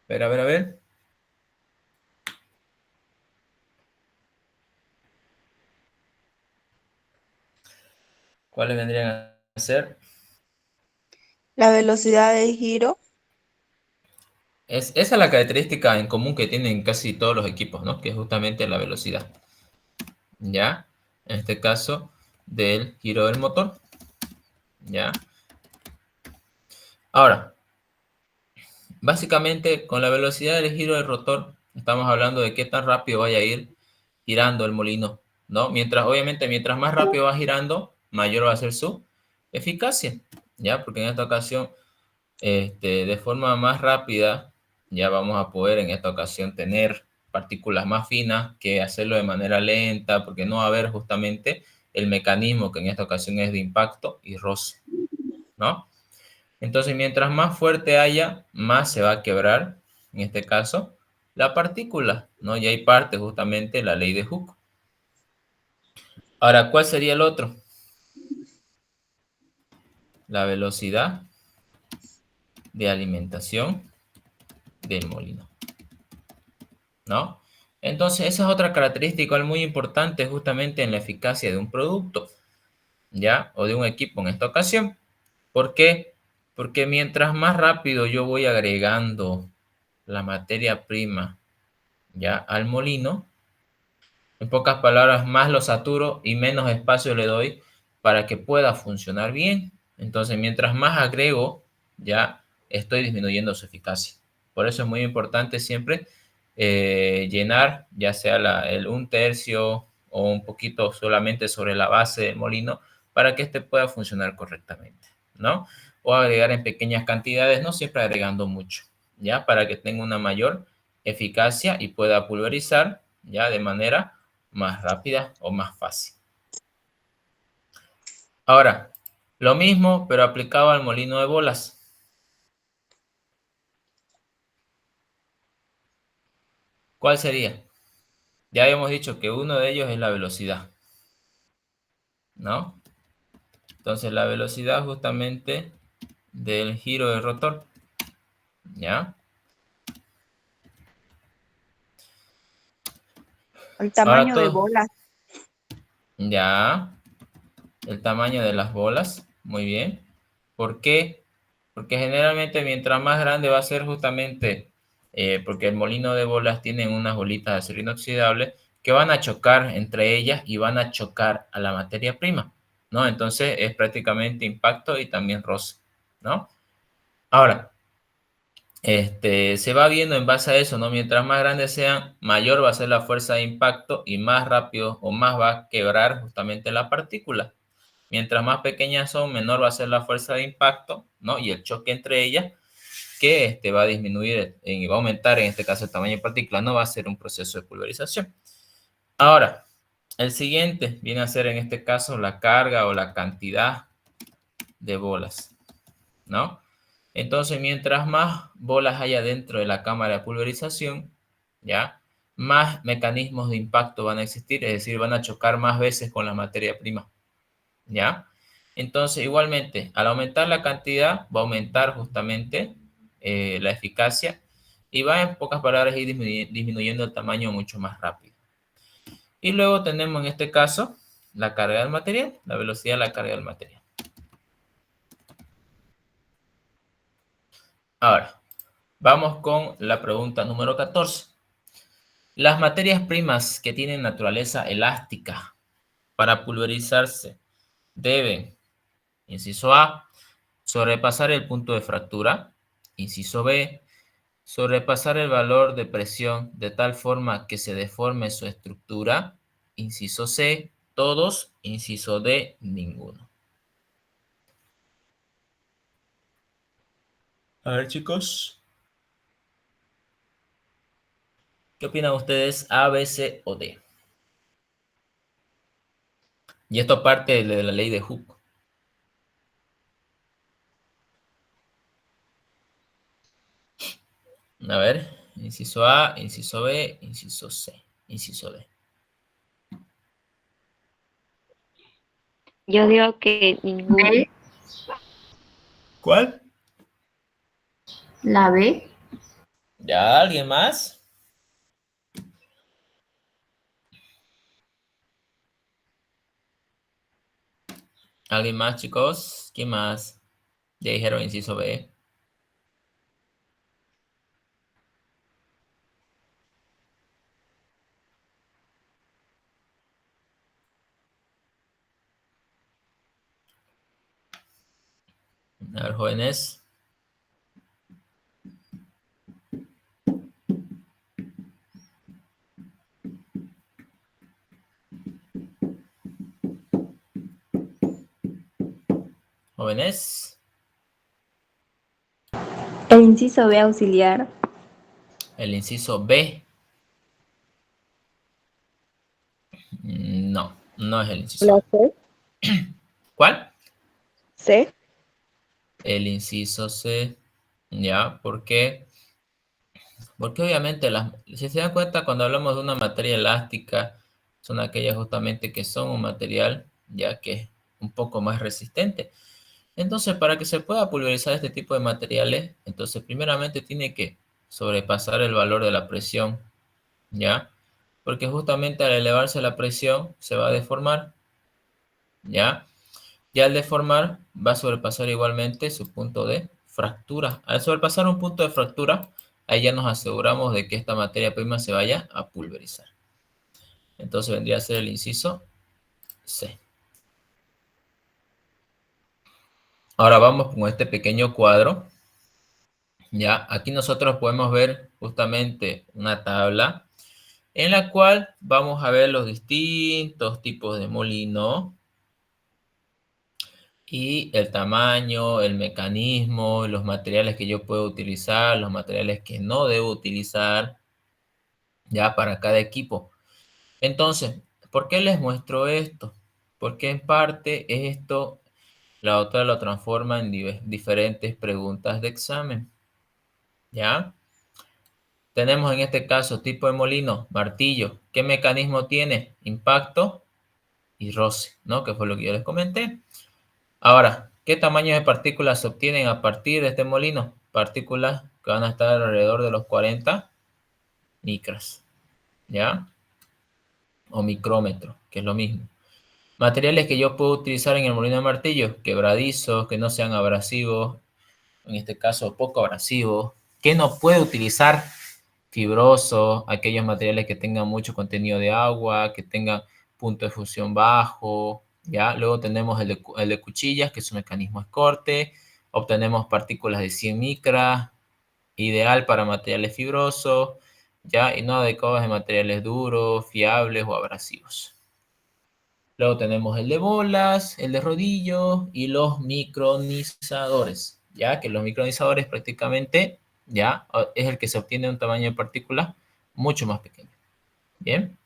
A ver, a ver, a ver. ¿Cuáles vendrían a ser? La velocidad de giro, Esa es la característica en común que tienen casi todos los equipos, ¿no? Que es justamente la velocidad. ¿Ya? En este caso, del giro del motor. ¿Ya? Ahora, básicamente con la velocidad del giro del rotor, estamos hablando de qué tan rápido vaya a ir girando el molino, ¿no? Obviamente, mientras más rápido va girando, mayor va a ser su eficacia, ¿ya? Porque en esta ocasión, de forma más rápida, ya vamos a poder en esta ocasión tener partículas más finas que hacerlo de manera lenta, porque no va a haber justamente el mecanismo que en esta ocasión es de impacto y roce, ¿no? Entonces, mientras más fuerte haya, más se va a quebrar, en este caso, la partícula, ¿no? Y hay parte justamente la ley de Hooke. Ahora, ¿cuál sería el otro? La velocidad de alimentación del molino, ¿no? Entonces, esa es otra característica muy importante justamente en la eficacia de un producto, ¿ya? O de un equipo en esta ocasión. ¿Por qué? Porque mientras más rápido yo voy agregando la materia prima, ¿ya? Al molino, en pocas palabras, más lo saturo y menos espacio le doy para que pueda funcionar bien. Entonces, mientras más agrego, ya estoy disminuyendo su eficacia. Por eso es muy importante siempre llenar ya sea un tercio o un poquito solamente sobre la base del molino para que este pueda funcionar correctamente, ¿no? O agregar en pequeñas cantidades, no siempre agregando mucho, ¿ya? Para que tenga una mayor eficacia y pueda pulverizar, ¿ya? De manera más rápida o más fácil. Ahora, lo mismo, pero aplicado al molino de bolas. ¿Cuál sería? Ya habíamos dicho que uno de ellos es la velocidad, ¿no? Entonces, la velocidad justamente del giro del rotor, ¿ya? El Ahora tamaño de todo, bolas. ya, el tamaño de las bolas, muy bien. ¿Por qué? Porque generalmente mientras más grande va a ser justamente, porque el molino de bolas tiene unas bolitas de acero inoxidable que van a chocar entre ellas y van a chocar a la materia prima, ¿no? Entonces es prácticamente impacto y también roce, ¿no? Ahora, se va viendo en base a eso, ¿no? Mientras más grandes sean, mayor va a ser la fuerza de impacto y más rápido o más va a quebrar justamente la partícula. Mientras más pequeñas son, menor va a ser la fuerza de impacto, ¿no? Y el choque entre ellas, que va a disminuir y va a aumentar, en este caso, el tamaño de partícula, no va a ser un proceso de pulverización. Ahora, el siguiente viene a ser, en este caso, la carga o la cantidad de bolas, ¿no? Entonces, mientras más bolas haya dentro de la cámara de pulverización, ¿ya? Más mecanismos de impacto van a existir, es decir, van a chocar más veces con la materia prima, ¿ya? Entonces, igualmente, al aumentar la cantidad, va a aumentar justamente la eficacia y va, en pocas palabras, a ir disminuyendo el tamaño mucho más rápido. Y luego tenemos, en este caso, la carga del material, la velocidad de la carga del material. Ahora, vamos con la pregunta número 14. Las materias primas que tienen naturaleza elástica para pulverizarse deben, inciso A, sobrepasar el punto de fractura, inciso B, sobrepasar el valor de presión de tal forma que se deforme su estructura, inciso C, todos, inciso D, ninguno. A ver, chicos, ¿qué opinan ustedes? A, B, C o D. Y esto parte de la ley de Hooke. A ver, inciso A, inciso B, inciso C, inciso D. Yo digo que ninguno. B, ¿Cuál? la B. ¿Ya alguien más? ¿Alguien más, chicos? ¿Quién más? Ya dijeron inciso B. A ver, jóvenes. Jóvenes. El inciso B auxiliar. El inciso B. No, no es el inciso La B. C. ¿Cuál? C. El inciso C. ¿Ya? ¿Por qué? Porque obviamente, si se dan cuenta, cuando hablamos de una materia elástica, son aquellas justamente que son un material ya que es un poco más resistente. Entonces, para que se pueda pulverizar este tipo de materiales, entonces primeramente tiene que sobrepasar el valor de la presión, ¿ya? Porque justamente al elevarse la presión se va a deformar, ¿ya? Y al deformar va a sobrepasar igualmente su punto de fractura. Al sobrepasar un punto de fractura, ahí ya nos aseguramos de que esta materia prima se vaya a pulverizar. Entonces vendría a ser el inciso C. Ahora vamos con este pequeño cuadro. Ya, aquí nosotros podemos ver justamente una tabla en la cual vamos a ver los distintos tipos de molino, y el tamaño, el mecanismo, los materiales que yo puedo utilizar, los materiales que no debo utilizar, ya para cada equipo. Entonces, ¿por qué les muestro esto? Porque en parte esto la autora lo transforma en diferentes preguntas de examen, ¿ya? Tenemos en este caso tipo de molino, martillo. ¿Qué mecanismo tiene? Impacto y roce, ¿no? Que fue lo que yo les comenté. Ahora, ¿qué tamaño de partículas se obtienen a partir de este molino? Partículas que van a estar alrededor de los 40 micras, ¿ya? O micrómetros, que es lo mismo. Materiales que yo puedo utilizar en el molino de martillo, quebradizos, que no sean abrasivos, en este caso poco abrasivos. ¿Qué no puedo utilizar? Fibrosos, aquellos materiales que tengan mucho contenido de agua, que tengan punto de fusión bajo, ¿ya? Luego tenemos el de cuchillas, que su mecanismo es corte. Obtenemos partículas de 100 micras, ideal para materiales fibrosos, ¿ya? Y no adecuados de materiales duros, fiables o abrasivos. Luego tenemos el de bolas, el de rodillo y los micronizadores, ¿ya? Que los micronizadores prácticamente, ¿ya? Es el que se obtiene un tamaño de partícula mucho más pequeño. ¿Bien?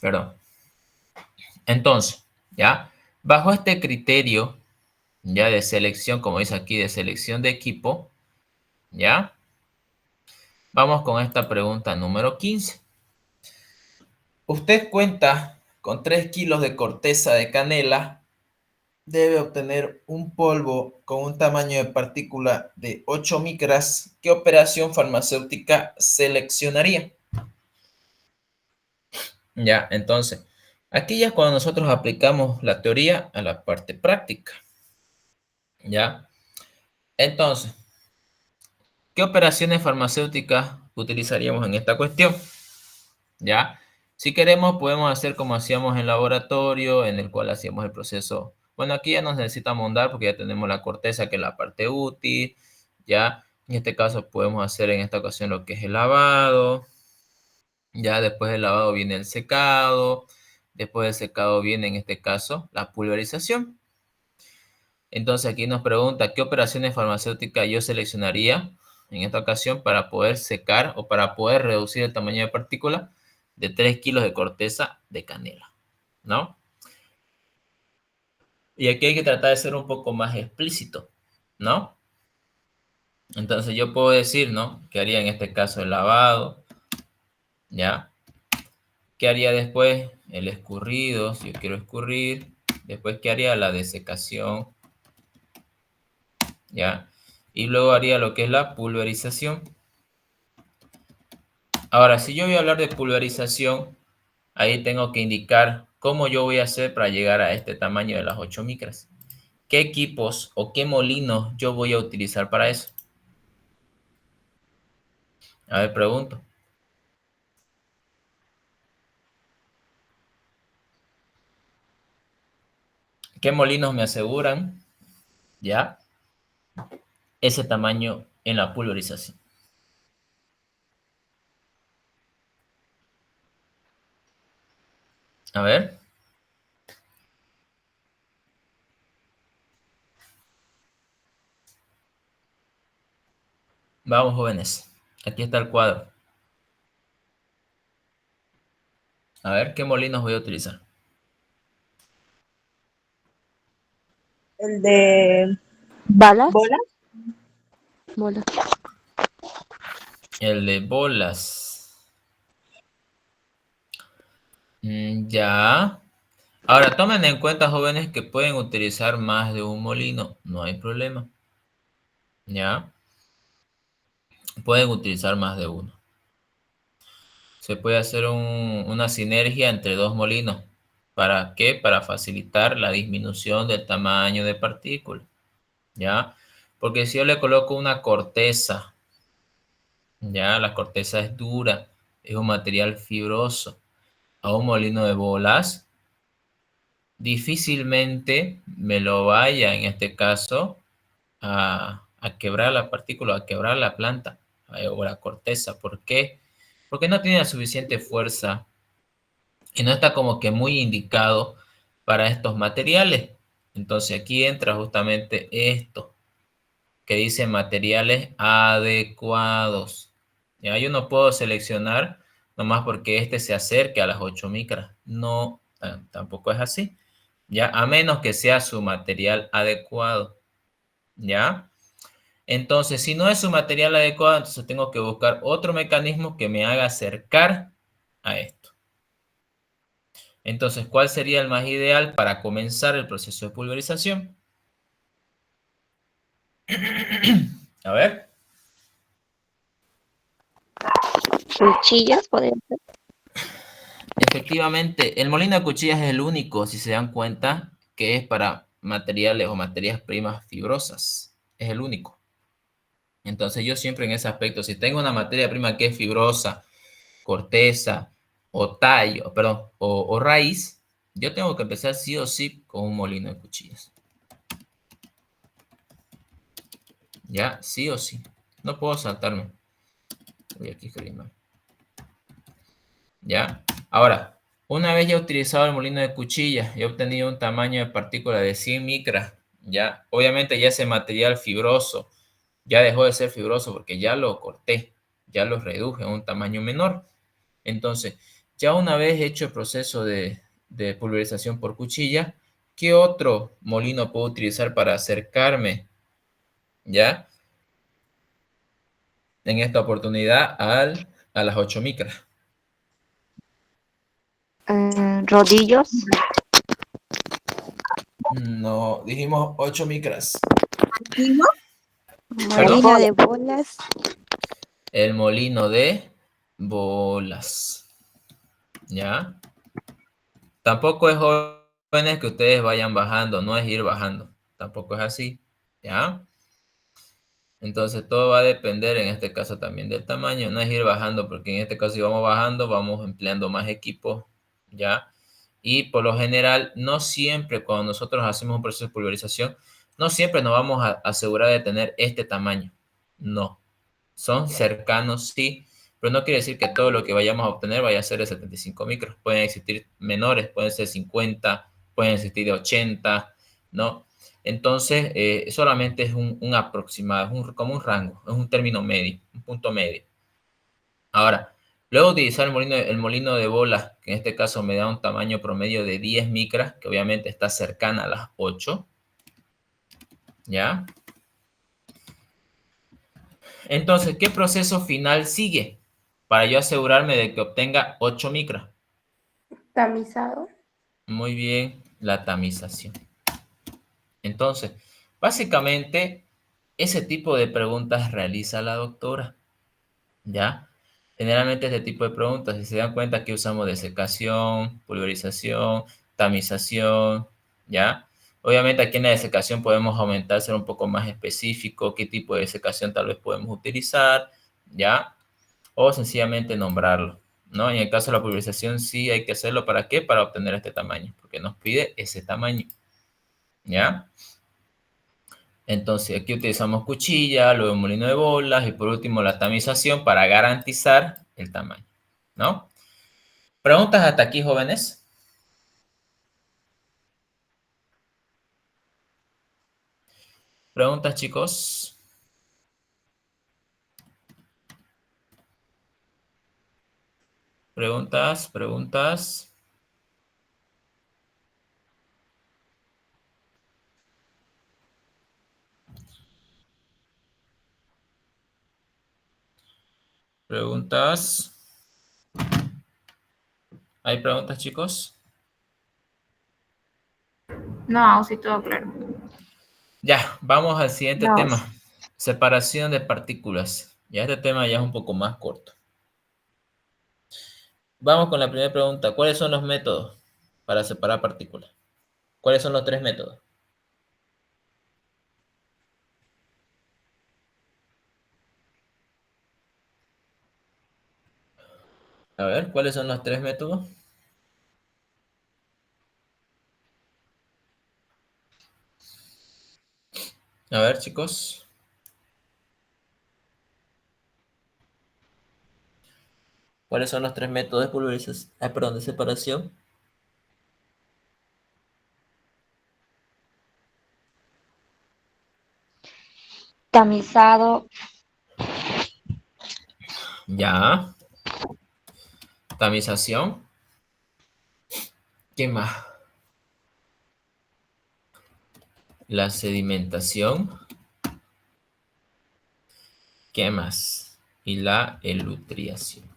Perdón. Entonces, ¿ya? Bajo este criterio, ya de selección, como dice aquí, de selección de equipo, ¿ya? Vamos con esta pregunta número 15. Usted cuenta con 3 kilos de corteza de canela. Debe obtener un polvo con un tamaño de partícula de 8 micras. ¿Qué operación farmacéutica seleccionaría? Ya, entonces, aquí ya es cuando nosotros aplicamos la teoría a la parte práctica. ¿Ya? Entonces, ¿qué operaciones farmacéuticas utilizaríamos en esta cuestión? ¿Ya? Si queremos, podemos hacer como hacíamos en laboratorio, en el cual hacíamos el proceso. Bueno, aquí ya no necesitamos ahondar porque ya tenemos la corteza, que es la parte útil. ¿Ya? En este caso podemos hacer en esta ocasión lo que es el lavado. Ya después del lavado viene el secado. Después del secado viene en este caso la pulverización. Entonces aquí nos pregunta qué operaciones farmacéuticas yo seleccionaría en esta ocasión para poder secar o para poder reducir el tamaño de partícula de 3 kilos de corteza de canela, ¿no? Y aquí hay que tratar de ser un poco más explícito, ¿no? Entonces yo puedo decir, ¿no? ¿Qué haría en este caso el lavado? ¿Ya? ¿Qué haría después? El escurrido, si yo quiero escurrir. Después, ¿qué haría? La desecación. ¿Ya? Y luego haría lo que es la pulverización. Ahora, si yo voy a hablar de pulverización, ahí tengo que indicar cómo yo voy a hacer para llegar a este tamaño de las 8 micras. ¿Qué equipos o qué molinos yo voy a utilizar para eso? A ver, pregunto. ¿Qué molinos me aseguran, ya, ese tamaño en la pulverización? A ver. Vamos, jóvenes. Aquí está el cuadro. A ver, ¿qué molinos voy a utilizar? El de ¿Balas? bola. Bolas. El de bolas. Ya. Ahora, tomen en cuenta, jóvenes, que pueden utilizar más de un molino. No hay problema. ¿Ya? Pueden utilizar más de uno. Se puede hacer una sinergia entre dos molinos. ¿Para qué? Para facilitar la disminución del tamaño de partícula. ¿Ya? Porque si yo le coloco una corteza, ya, la corteza es dura, es un material fibroso, a un molino de bolas, difícilmente me lo vaya, en este caso, a quebrar la partícula, a quebrar la planta o la corteza. ¿Por qué? Porque no tiene la suficiente fuerza y no está como que muy indicado para estos materiales. Entonces aquí entra justamente esto, que dice materiales adecuados. Ya yo no puedo seleccionar nomás porque este se acerque a las 8 micras. No, tampoco es así. Ya, a menos que sea su material adecuado. ¿Ya? Entonces, si no es su material adecuado, entonces tengo que buscar otro mecanismo que me haga acercar a esto. Entonces, ¿cuál sería el más ideal para comenzar el proceso de pulverización? A ver. Cuchillas, podría ser. Efectivamente, el molino de cuchillas es el único, si se dan cuenta, que es para materiales o materias primas fibrosas. Es el único. Entonces, yo siempre en ese aspecto, si tengo una materia prima que es fibrosa, corteza o tallo, perdón, o raíz, yo tengo que empezar sí o sí con un molino de cuchillas. Ya, sí o sí. No puedo saltarme. Voy aquí a escribir mal. ¿Ya? Ahora, una vez ya he utilizado el molino de cuchillas, he obtenido un tamaño de partícula de 100 micras, ¿ya? Obviamente ya ese material fibroso ya dejó de ser fibroso porque ya lo corté, ya lo reduje a un tamaño menor. Entonces, ya una vez hecho el proceso de pulverización por cuchilla, ¿qué otro molino puedo utilizar para acercarme, ya? En esta oportunidad a las 8 micras. Rodillos. No, dijimos 8 micras. ¿Perdón? Molino de bolas. El molino de bolas. ¿Ya? Tampoco es jóvenes que ustedes vayan bajando, no es ir bajando. Tampoco es así. ¿Ya? Entonces todo va a depender en este caso también del tamaño. No es ir bajando, porque en este caso si vamos bajando, vamos empleando más equipos. ¿Ya? Y por lo general, no siempre cuando nosotros hacemos un proceso de pulverización, no siempre nos vamos a asegurar de tener este tamaño. No. Son cercanos, sí, pero no quiere decir que todo lo que vayamos a obtener vaya a ser de 75 micros. Pueden existir menores, pueden ser 50, pueden existir de 80, ¿no? Entonces, solamente es un aproximado, como un rango, es un término medio, un punto medio. Ahora, luego utilizar el molino de bolas, que en este caso me da un tamaño promedio de 10 micras, que obviamente está cercana a las 8, ¿ya? Entonces, ¿qué proceso final sigue para yo asegurarme de que obtenga 8 micras? Tamizado. Muy bien, la tamización. Entonces, básicamente, ese tipo de preguntas realiza la doctora, ¿ya? Generalmente este tipo de preguntas, si se dan cuenta que usamos desecación, pulverización, tamización, ¿ya? Obviamente aquí en la desecación podemos aumentar, ser un poco más específico, qué tipo de desecación tal vez podemos utilizar, ¿ya? O sencillamente nombrarlo, ¿no? En el caso de la pulverización sí hay que hacerlo, ¿para qué? Para obtener este tamaño, porque nos pide ese tamaño, ¿ya? Entonces aquí utilizamos cuchilla, luego molino de bolas y por último la tamización para garantizar el tamaño, ¿no? ¿Preguntas hasta aquí, jóvenes? ¿Preguntas, chicos? ¿Preguntas? ¿Preguntas? ¿Preguntas? ¿Hay preguntas, chicos? No, sí, todo claro. Ya, vamos al siguiente No. tema. Separación de partículas. Ya este tema ya es un poco más corto. Vamos con la primera pregunta. ¿Cuáles son los métodos para separar partículas? ¿Cuáles son los 3 métodos? A ver, ¿cuáles son los 3 métodos? A ver, chicos. ¿Cuáles son los 3 métodos de pulverización? Perdón, de separación. tamizado, Ya. Tamización. ¿Qué más? La sedimentación. ¿Qué más? Y la elutriación.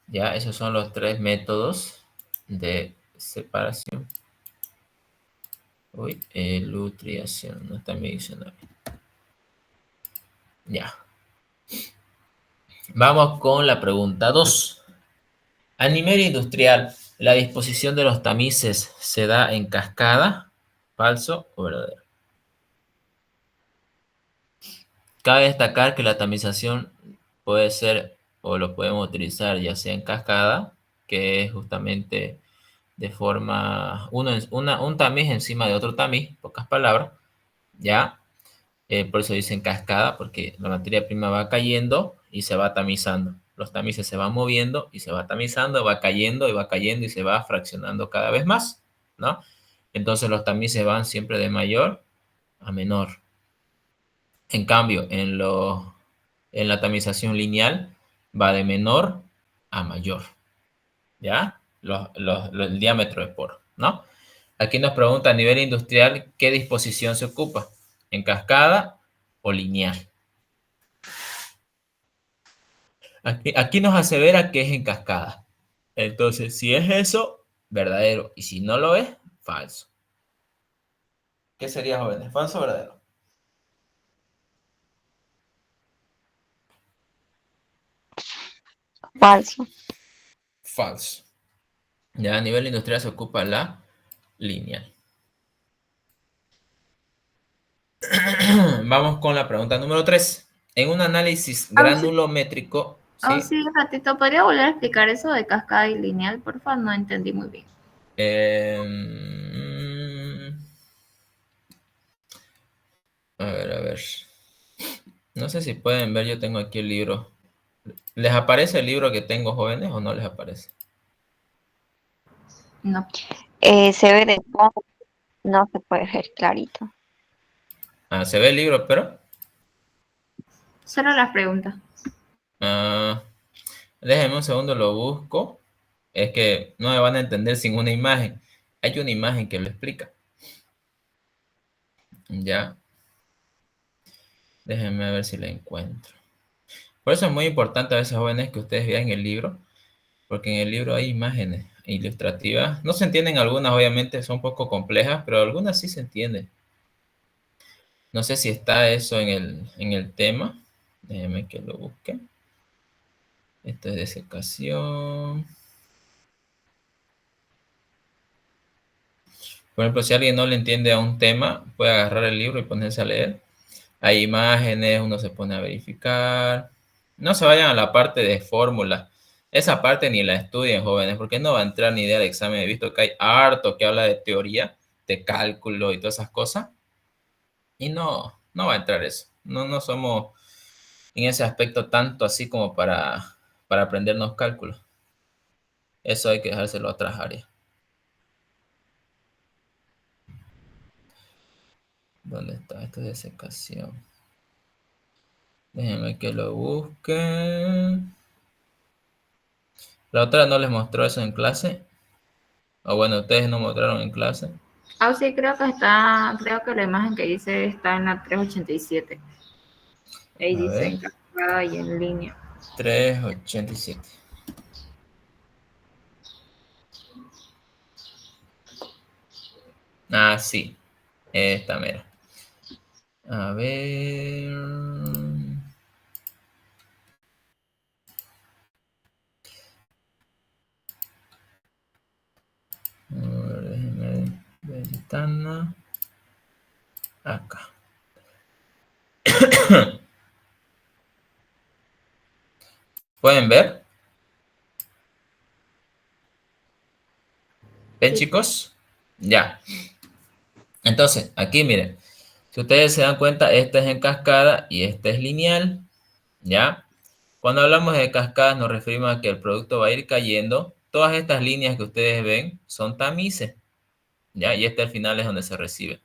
Ya, esos son los tres métodos de separación. Uy, elutriación, no está en mi diccionario. Ya. Vamos con la pregunta 2. A nivel industrial, ¿la disposición de los tamices se da en cascada? ¿Falso o verdadero? Cabe destacar que la tamización puede ser o lo podemos utilizar ya sea en cascada, que es justamente de forma, un tamiz encima de otro tamiz, pocas palabras, ¿ya? Por eso dicen cascada, porque la materia prima va cayendo y se va tamizando. Los tamices se van moviendo y se va tamizando, va cayendo y va cayendo y se va fraccionando cada vez más, ¿no? Entonces los tamices van siempre de mayor a menor. En cambio, en la tamización lineal va de menor a mayor, ¿ya? El diámetro de poro, ¿no? Aquí nos pregunta a nivel industrial qué disposición se ocupa, en cascada o lineal. Aquí nos asevera que es en cascada. Entonces, si es eso, verdadero. Y si no lo es, falso. ¿Qué sería, jóvenes? ¿Falso o verdadero? falso. Falso. Ya a nivel industrial se ocupa la lineal. Vamos con la pregunta número 3. En un análisis granulométrico, Oh, ¿sí? sí, un ratito. ¿Podría volver a explicar eso de cascada y lineal? Por favor, no entendí muy bien. A ver, a ver. No sé si pueden ver, yo tengo aquí el libro. ¿Les aparece el libro que tengo, jóvenes, o no les aparece? No. Se ve de fondo, no se puede ver clarito. Ah, ¿se ve el libro, pero? Solo las preguntas. Ah, déjenme un segundo, lo busco. Es que no me van a entender sin una imagen. Hay una imagen que lo explica. Ya. Déjenme ver si la encuentro. Por eso es muy importante a veces, jóvenes, que ustedes vean el libro, porque en el libro hay imágenes ilustrativas. No se entienden algunas, obviamente, son un poco complejas, pero algunas sí se entienden. No sé si está eso en el tema. Déjenme que lo busque. Esto es desecación. Por ejemplo, si alguien no le entiende a un tema, puede agarrar el libro y ponerse a leer. Hay imágenes, uno se pone a verificar. No se vayan a la parte de fórmula. Esa parte ni la estudien, jóvenes, porque no va a entrar ni idea del examen. He visto que hay harto que habla de teoría, de cálculo y todas esas cosas. Y no va a entrar eso. No somos en ese aspecto tanto así como para aprendernos cálculos. Eso hay que dejárselo a otras áreas. ¿Dónde está? Esto es desecación. Déjenme que lo busque. La otra no les mostró eso en clase. O bueno, ustedes no mostraron en clase. Ah, sí, creo que la imagen que dice está en la 387. Ahí A dice ver. en cascada y en línea. 387. Ah, sí. Esta mera. A ver. A ver, déjenme ver. Ventana. Acá. ¿Pueden ver? ¿Ven, chicos? Ya. Entonces, aquí miren. Si ustedes se dan cuenta, esta es en cascada y esta es lineal. ¿Ya? Cuando hablamos de cascadas nos referimos a que el producto va a ir cayendo. Todas estas líneas que ustedes ven son tamices. ¿Ya? Y este al final es donde se recibe.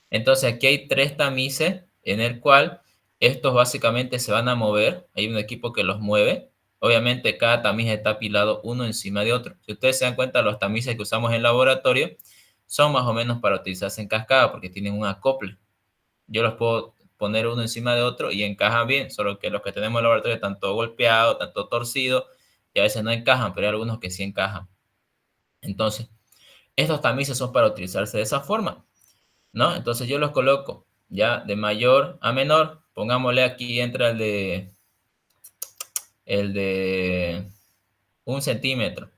Entonces aquí hay tres tamices en el cual estos básicamente se van a mover. Hay un equipo que los mueve. Obviamente cada tamiz está apilado uno encima de otro. Si ustedes se dan cuenta, los tamices que usamos en laboratorio son más o menos para utilizarse en cascada porque tienen un acople. Yo los puedo poner uno encima de otro y encajan bien, solo que los que tenemos en laboratorio están todo golpeados, están todo torcidos y a veces no encajan, pero hay algunos que sí encajan. Entonces, estos tamices son para utilizarse de esa forma, ¿no? Entonces yo los coloco ya de mayor a menor. Pongámosle aquí entra el de 1 centímetro.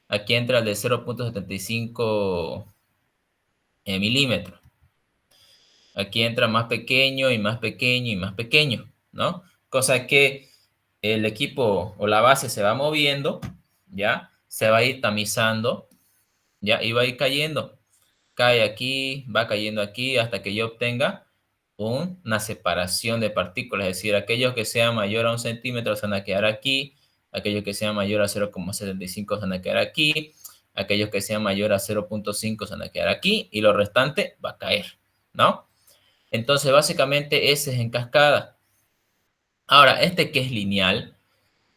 Aquí entra el de 0,75 milímetros. Aquí entra más pequeño y más pequeño y más pequeño, ¿no? Cosa que el equipo o la base se va moviendo, ¿ya? Se va a ir tamizando, ¿ya? Y va a ir cayendo. Cae aquí, va cayendo aquí hasta que yo obtenga una separación de partículas. Es decir, aquellos que sean mayor a 1 centímetro se van a quedar aquí, aquellos que sean mayor a 0,75 se van a quedar aquí, aquellos que sean mayor a 0,5 se van a quedar aquí y lo restante va a caer, ¿no? Entonces, básicamente, ese es en cascada. Ahora, este que es lineal,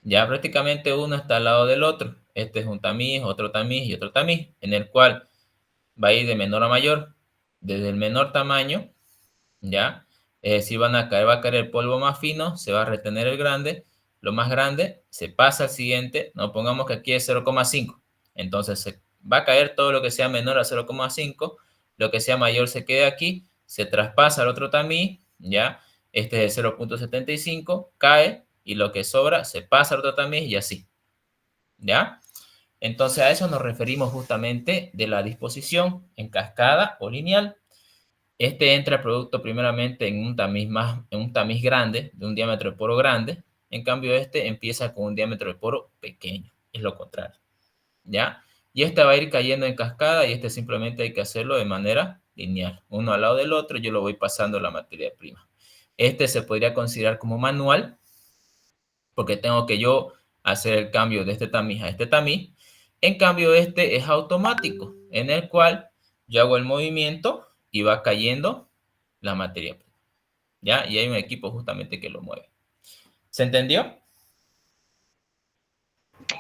ya prácticamente uno está al lado del otro. Este es un tamiz, otro tamiz y otro tamiz, en el cual va a ir de menor a mayor. Desde el menor tamaño, ¿ya? Es decir, va a caer el polvo más fino, se va a retener el grande. Lo más grande se pasa al siguiente. No pongamos que aquí es 0,5. Entonces, se va a caer todo lo que sea menor a 0,5. Lo que sea mayor se queda aquí. Se traspasa al otro tamiz, ¿ya? Este es de 0,75, cae y lo que sobra se pasa al otro tamiz y así, ¿ya? Entonces a eso nos referimos justamente de la disposición en cascada o lineal. Este entra el producto primeramente en un tamiz grande, de un diámetro de poro grande. En cambio este empieza con un diámetro de poro pequeño, es lo contrario, ¿ya? Y este va a ir cayendo en cascada y este simplemente hay que hacerlo de manera lineal, uno al lado del otro. Yo lo voy pasando la materia prima. Este se podría considerar como manual, porque tengo que yo hacer el cambio de este tamiz a este tamiz. En cambio, este es automático, en el cual yo hago el movimiento y va cayendo la materia prima, ¿ya? Y hay un equipo justamente que lo mueve. ¿Se entendió?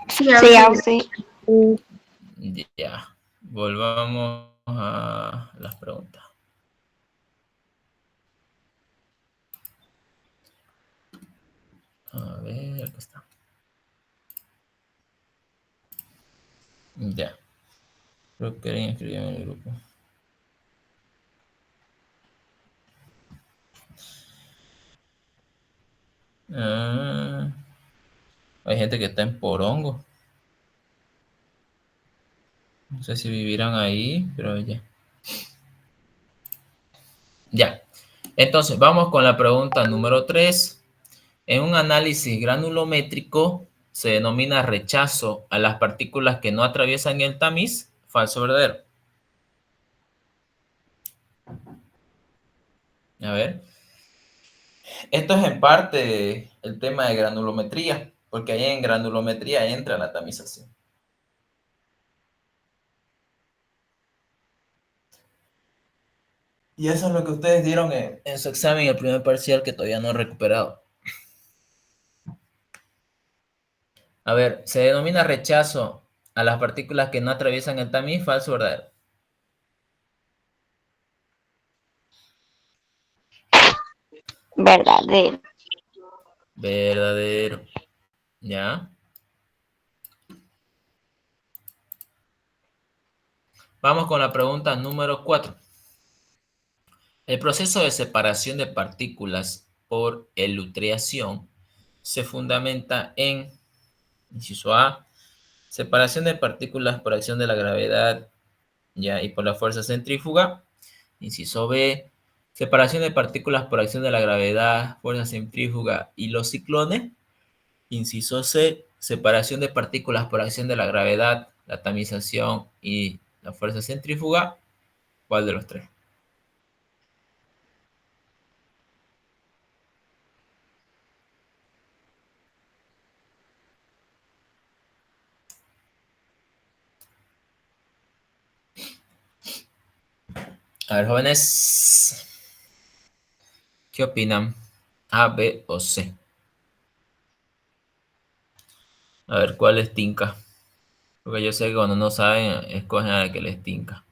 Sí, Sí, sí. Ya. Volvamos a las preguntas. A ver, aquí está. Ya. Creo que querían escribir en el grupo. Hay gente que está en Porongo. No sé si vivirán ahí, pero ya. Ya. Entonces, vamos con la pregunta número 3. En un análisis granulométrico se denomina rechazo a las partículas que no atraviesan el tamiz. ¿Falso o verdadero? A ver. Esto es en parte el tema de granulometría, porque ahí en granulometría entra la tamización. Y eso es lo que ustedes dieron en su examen, el primer parcial, que todavía no he recuperado. A ver, se denomina rechazo a las partículas que no atraviesan el tamiz. ¿Falso o verdadero? Verdadero. Verdadero. ¿Ya? Vamos con la pregunta número 4. El proceso de separación de partículas por elutriación se fundamenta en, inciso A, separación de partículas por acción de la gravedad, ¿ya? Y por la fuerza centrífuga. Inciso B, separación de partículas por acción de la gravedad, fuerza centrífuga y los ciclones. Inciso C, separación de partículas por acción de la gravedad, la tamización y la fuerza centrífuga. ¿Cuál de los tres? A ver, jóvenes. ¿Qué opinan? A, B o C. A ver, ¿cuál les tinca? Porque yo sé que cuando no saben, escogen a la que les tinca.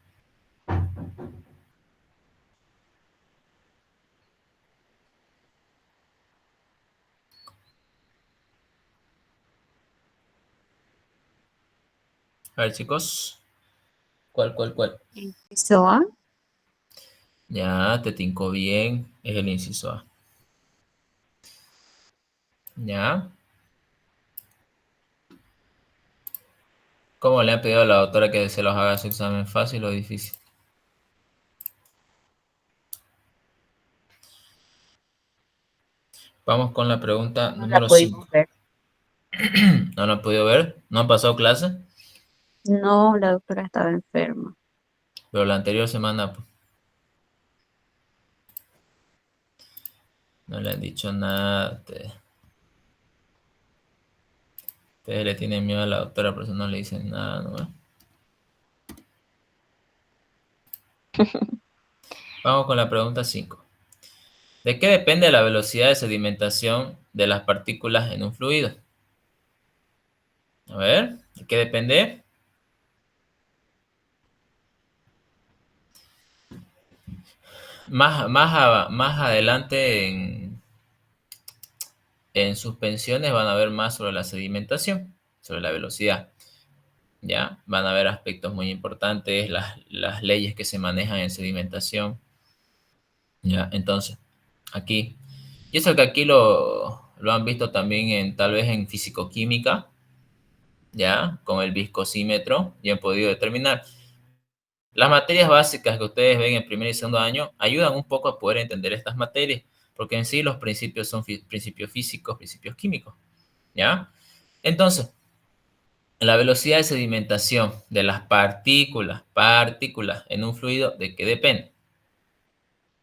A ver, chicos. ¿Cuál? Inciso A. Ya, te tincó bien. Es el inciso A. Ya. ¿Cómo le han pedido a la doctora que se los haga su examen fácil o difícil? Vamos con la pregunta No la número pudimos 5. ver. ¿No lo han podido ver? ¿No han pasado clase? No, la doctora estaba enferma. Pero la anterior semana pues, no le han dicho nada. Ustedes le tienen miedo a la doctora, por eso no le dicen nada, ¿no? Vamos con la pregunta 5. ¿De qué depende la velocidad de sedimentación de las partículas en un fluido? A ver, ¿de qué depende? Más adelante en suspensiones van a ver más sobre la sedimentación, sobre la velocidad. ¿Ya? Van a ver aspectos muy importantes, las leyes que se manejan en sedimentación. ¿Ya? Entonces, aquí. Y eso que aquí lo han visto también tal vez en fisicoquímica, ¿ya? Con el viscosímetro, y han podido determinar. Las materias básicas que ustedes ven en primer y segundo año ayudan un poco a poder entender estas materias, porque en sí los principios son principios físicos, principios químicos, ¿ya? Entonces, la velocidad de sedimentación de las partículas en un fluido, ¿de qué depende?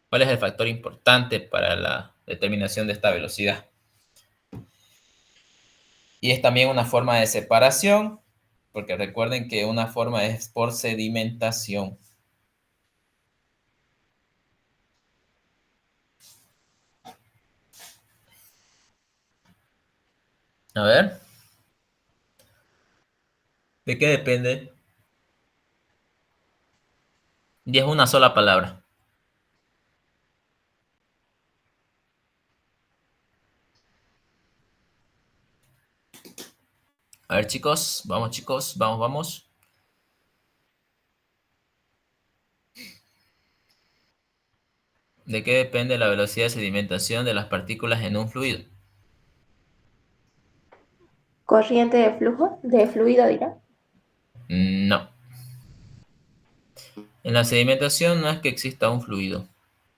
¿Cuál es el factor importante para la determinación de esta velocidad? Y es también una forma de separación, porque recuerden que una forma es por sedimentación. A ver. ¿De qué depende? Y es una sola palabra. A ver, chicos, vamos. ¿De qué depende la velocidad de sedimentación de las partículas en un fluido? Corriente de flujo, de fluido, dirá. No. En la sedimentación no es que exista un fluido.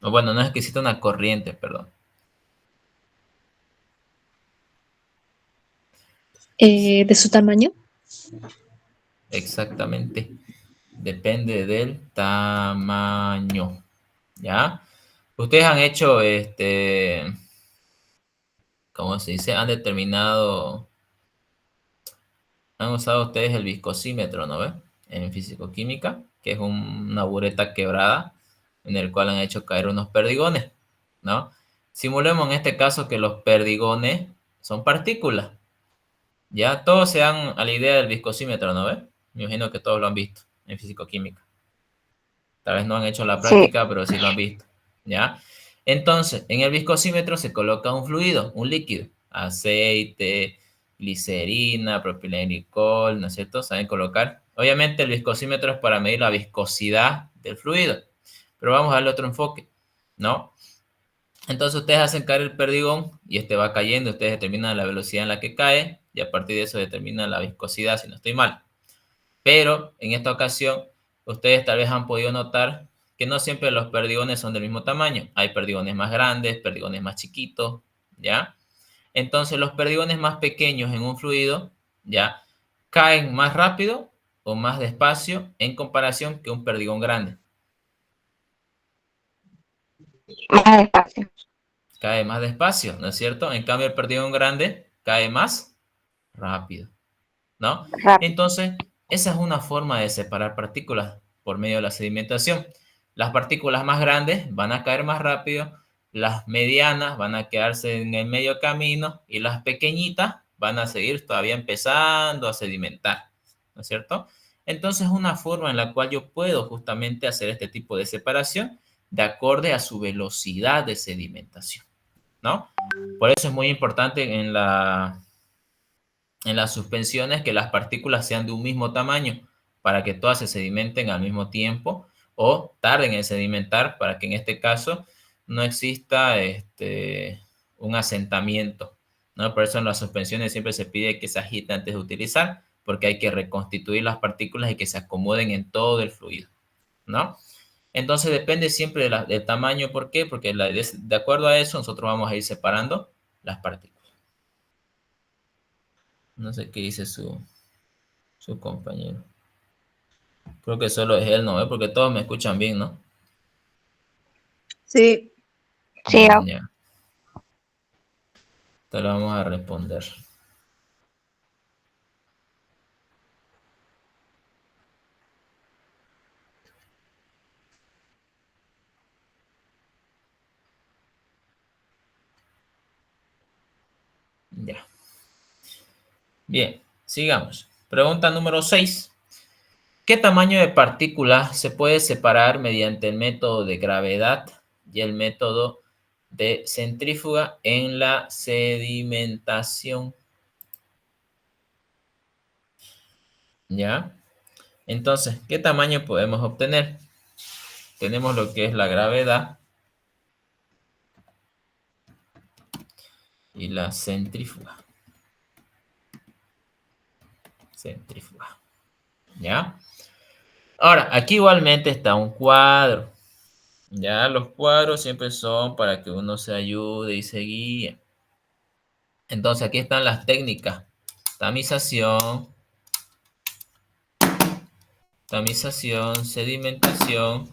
O bueno, no es que exista una corriente, perdón. De su tamaño. Exactamente. Depende del tamaño. ¿Ya? Ustedes han hecho, ¿cómo se dice? Han determinado, han usado ustedes el viscosímetro, ¿no ve? En fisicoquímica, que es una bureta quebrada en el cual han hecho caer unos perdigones, ¿no? Simulemos en este caso que los perdigones son partículas. Ya todos se dan a la idea del viscosímetro, ¿no ve? Me imagino que todos lo han visto en fisicoquímica. Tal vez no han hecho la Sí. práctica, pero sí lo han visto, ¿ya? Entonces, en el viscosímetro se coloca un fluido, un líquido, aceite, glicerina, propilenglicol, ¿no es cierto? Saben colocar. Obviamente el viscosímetro es para medir la viscosidad del fluido, pero vamos a darle otro enfoque, ¿no? Entonces ustedes hacen caer el perdigón y este va cayendo, ustedes determinan la velocidad en la que cae y a partir de eso determinan la viscosidad, si no estoy mal. Pero en esta ocasión, ustedes tal vez han podido notar que no siempre los perdigones son del mismo tamaño. Hay perdigones más grandes, perdigones más chiquitos, ¿ya? Entonces los perdigones más pequeños en un fluido, ¿ya? Caen más rápido o más despacio en comparación que un perdigón grande. Más despacio. Cae más despacio, ¿no es cierto? En cambio el perdigón grande cae más rápido, ¿no? Rápido. Entonces, esa es una forma de separar partículas por medio de la sedimentación. Las partículas más grandes van a caer más rápido, las medianas van a quedarse en el medio camino y las pequeñitas van a seguir todavía empezando a sedimentar, ¿no es cierto? Entonces, una forma en la cual yo puedo justamente hacer este tipo de separación de acorde a su velocidad de sedimentación, ¿no? Por eso es muy importante en las suspensiones que las partículas sean de un mismo tamaño para que todas se sedimenten al mismo tiempo o tarden en sedimentar para que en este caso no exista un asentamiento, ¿no? Por eso en las suspensiones siempre se pide que se agite antes de utilizar porque hay que reconstituir las partículas y que se acomoden en todo el fluido, ¿no? Entonces depende siempre del tamaño. ¿Por qué? Porque de acuerdo a eso nosotros vamos a ir separando las partículas. No sé qué dice su compañero. Creo que solo es él, ¿no? Porque todos me escuchan bien, ¿no? Sí. Sí, Ya. Te lo vamos a responder. Ya. Bien, sigamos. Pregunta número 6. ¿Qué tamaño de partícula se puede separar mediante el método de gravedad y el método de centrífuga en la sedimentación? ¿Ya? Entonces, ¿qué tamaño podemos obtener? Tenemos lo que es la gravedad y la centrífuga. Centrífuga. ¿Ya? Ahora, aquí igualmente está un cuadro. Ya, los cuadros siempre son para que uno se ayude y se guíe. Entonces, aquí están las técnicas. Tamización, sedimentación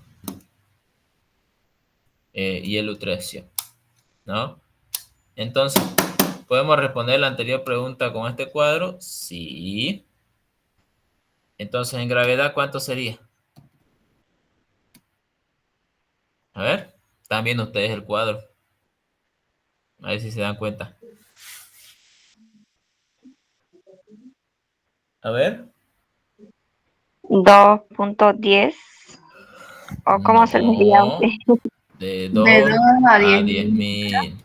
y elutración, ¿no? Entonces, ¿podemos responder la anterior pregunta con este cuadro? Sí. Entonces, en gravedad, ¿cuánto sería? A ver, están viendo ustedes el cuadro. A ver si se dan cuenta. A ver. 2.10. ¿O cómo se les diría a No, usted? de De 2 2 a a 10 10.000.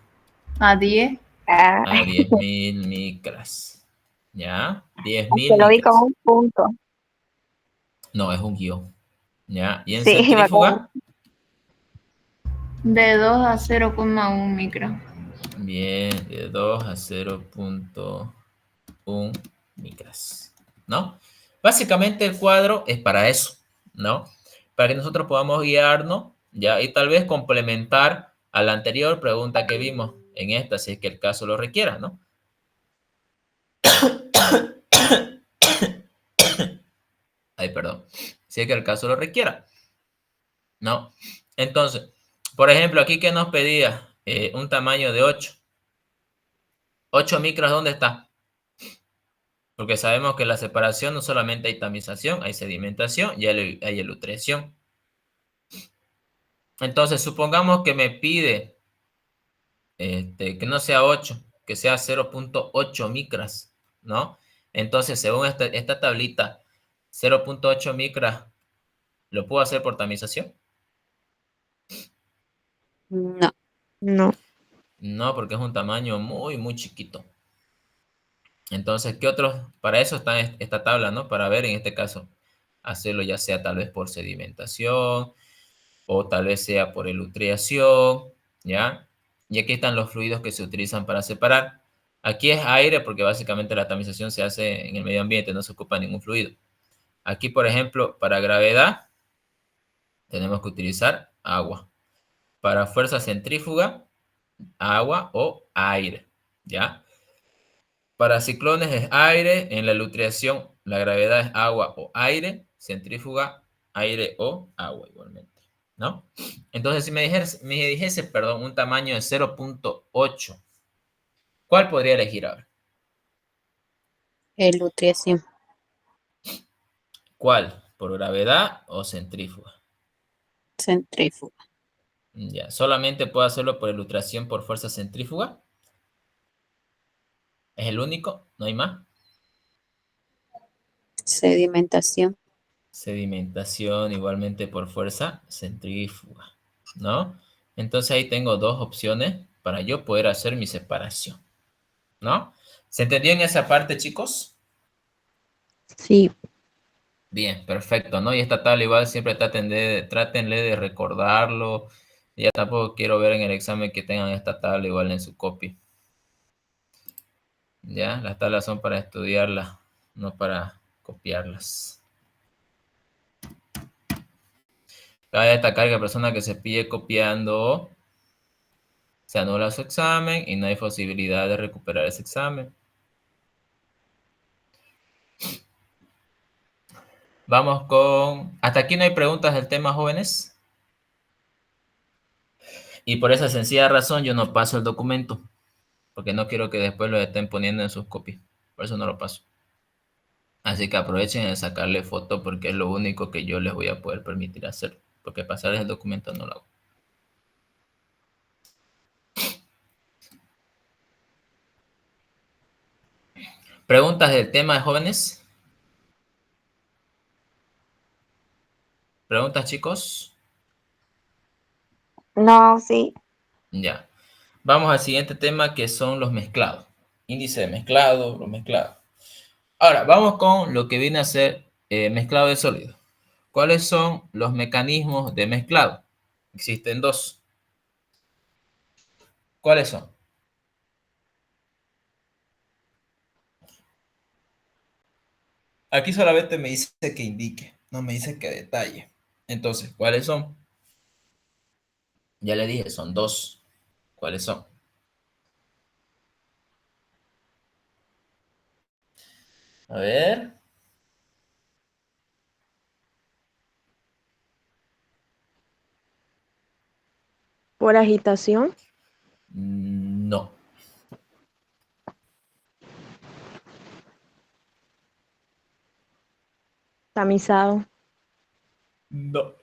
a 10. Ah, A 10.000 micras. ¿Ya? es 10.000 que lo vi micras. como un punto. No, es un guión. ¿Ya? ¿Y en Sí, me acuerdo. centrífuga? De 2 a 0,1 micro. Bien, de 2 a 0.1 micras. ¿No? Básicamente el cuadro es para eso, ¿no? Para que nosotros podamos guiarnos, ¿ya? Y tal vez complementar a la anterior pregunta que vimos en esta, si es que el caso lo requiera, ¿no? Ay, perdón. Si es que el caso lo requiera, ¿no? Entonces, por ejemplo, aquí que nos pedía un tamaño de 8. 8 micras, ¿dónde está? Porque sabemos que en la separación no solamente hay tamización, hay sedimentación y hay elutración. Entonces, supongamos que me pide que no sea 8, que sea 0.8 micras, ¿no? Entonces, según esta tablita, 0.8 micras, ¿lo puedo hacer por tamización? No. No. No, porque es un tamaño muy, muy chiquito. Entonces, ¿qué otros? Para eso está esta tabla, ¿no? Para ver en este caso, hacerlo ya sea tal vez por sedimentación o tal vez sea por elutriación, ¿ya? Y aquí están los fluidos que se utilizan para separar. Aquí es aire porque básicamente la tamización se hace en el medio ambiente, no se ocupa ningún fluido. Aquí, por ejemplo, para gravedad tenemos que utilizar agua. Para fuerza centrífuga, agua o aire, ¿ya? Para ciclones es aire, en la elutriación la gravedad es agua o aire, centrífuga, aire o agua igualmente, ¿no? Entonces, si me dijese, perdón, un tamaño de 0.8, ¿cuál podría elegir ahora? El nutrición. ¿Cuál? ¿Por gravedad o centrífuga? Centrífuga. Ya, solamente puedo hacerlo por ilustración por fuerza centrífuga. ¿Es el único? ¿No hay más? Sedimentación. Sedimentación igualmente por fuerza centrífuga, ¿no? Entonces ahí tengo dos opciones para yo poder hacer mi separación, ¿no? ¿Se entendió en esa parte, chicos? Sí. Bien, perfecto, ¿no? Y esta tabla igual siempre trátenle de recordarlo. Ya tampoco quiero ver en el examen que tengan esta tabla igual en su copy. Ya, las tablas son para estudiarlas, no para copiarlas. Cabe destacar que la persona que se pille copiando se anula su examen y no hay posibilidad de recuperar ese examen. Vamos con... Hasta aquí no hay preguntas del tema, jóvenes. Y por esa sencilla razón yo no paso el documento, porque no quiero que después lo estén poniendo en sus copias. Por eso no lo paso. Así que aprovechen de sacarle foto porque es lo único que yo les voy a poder permitir hacer. Porque pasar el documento no lo hago. ¿Preguntas del tema, jóvenes? ¿Preguntas, chicos? No, sí. Ya. Vamos al siguiente tema que son los mezclados. Índice de mezclado, los mezclados. Ahora, vamos con lo que viene a ser mezclado de sólidos. ¿Cuáles son los mecanismos de mezclado? Existen dos. ¿Cuáles son? Aquí solamente me dice que indique, no me dice que detalle. Entonces, ¿cuáles son? Ya le dije, son dos. ¿Cuáles son? A ver. Por agitación, No. tamizado, No.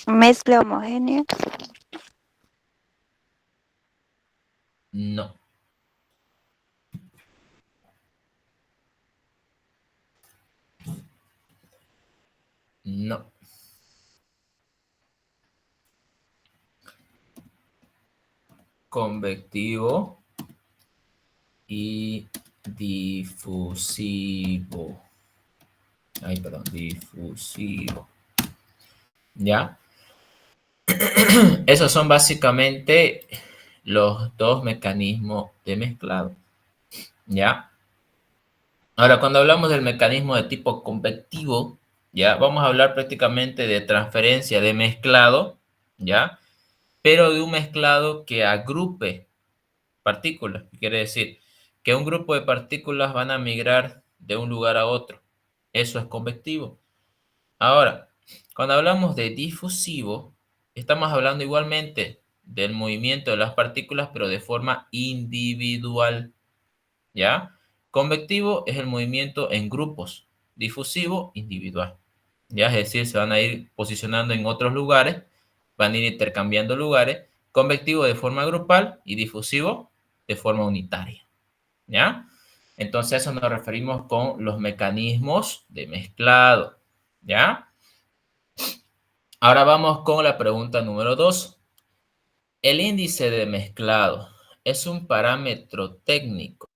Mezcla homogénea. No. No. Convectivo y difusivo. Ay, perdón, difusivo. ¿Ya? Esos son básicamente los dos mecanismos de mezclado. ¿Ya? Ahora, cuando hablamos del mecanismo de tipo convectivo, ya vamos a hablar prácticamente de transferencia de mezclado, ¿ya? Pero de un mezclado que agrupe partículas. Quiere decir que un grupo de partículas van a migrar de un lugar a otro. Eso es convectivo. Ahora, cuando hablamos de difusivo, estamos hablando igualmente del movimiento de las partículas, pero de forma individual, ¿ya? Convectivo es el movimiento en grupos, difusivo, individual, ¿ya? Es decir, se van a ir posicionando en otros lugares, van a ir intercambiando lugares, convectivo de forma grupal y difusivo de forma unitaria, ¿ya? Entonces, a eso nos referimos con los mecanismos de mezclado, ¿ya? Ahora vamos con la pregunta número 2. El índice de mezclado es un parámetro técnico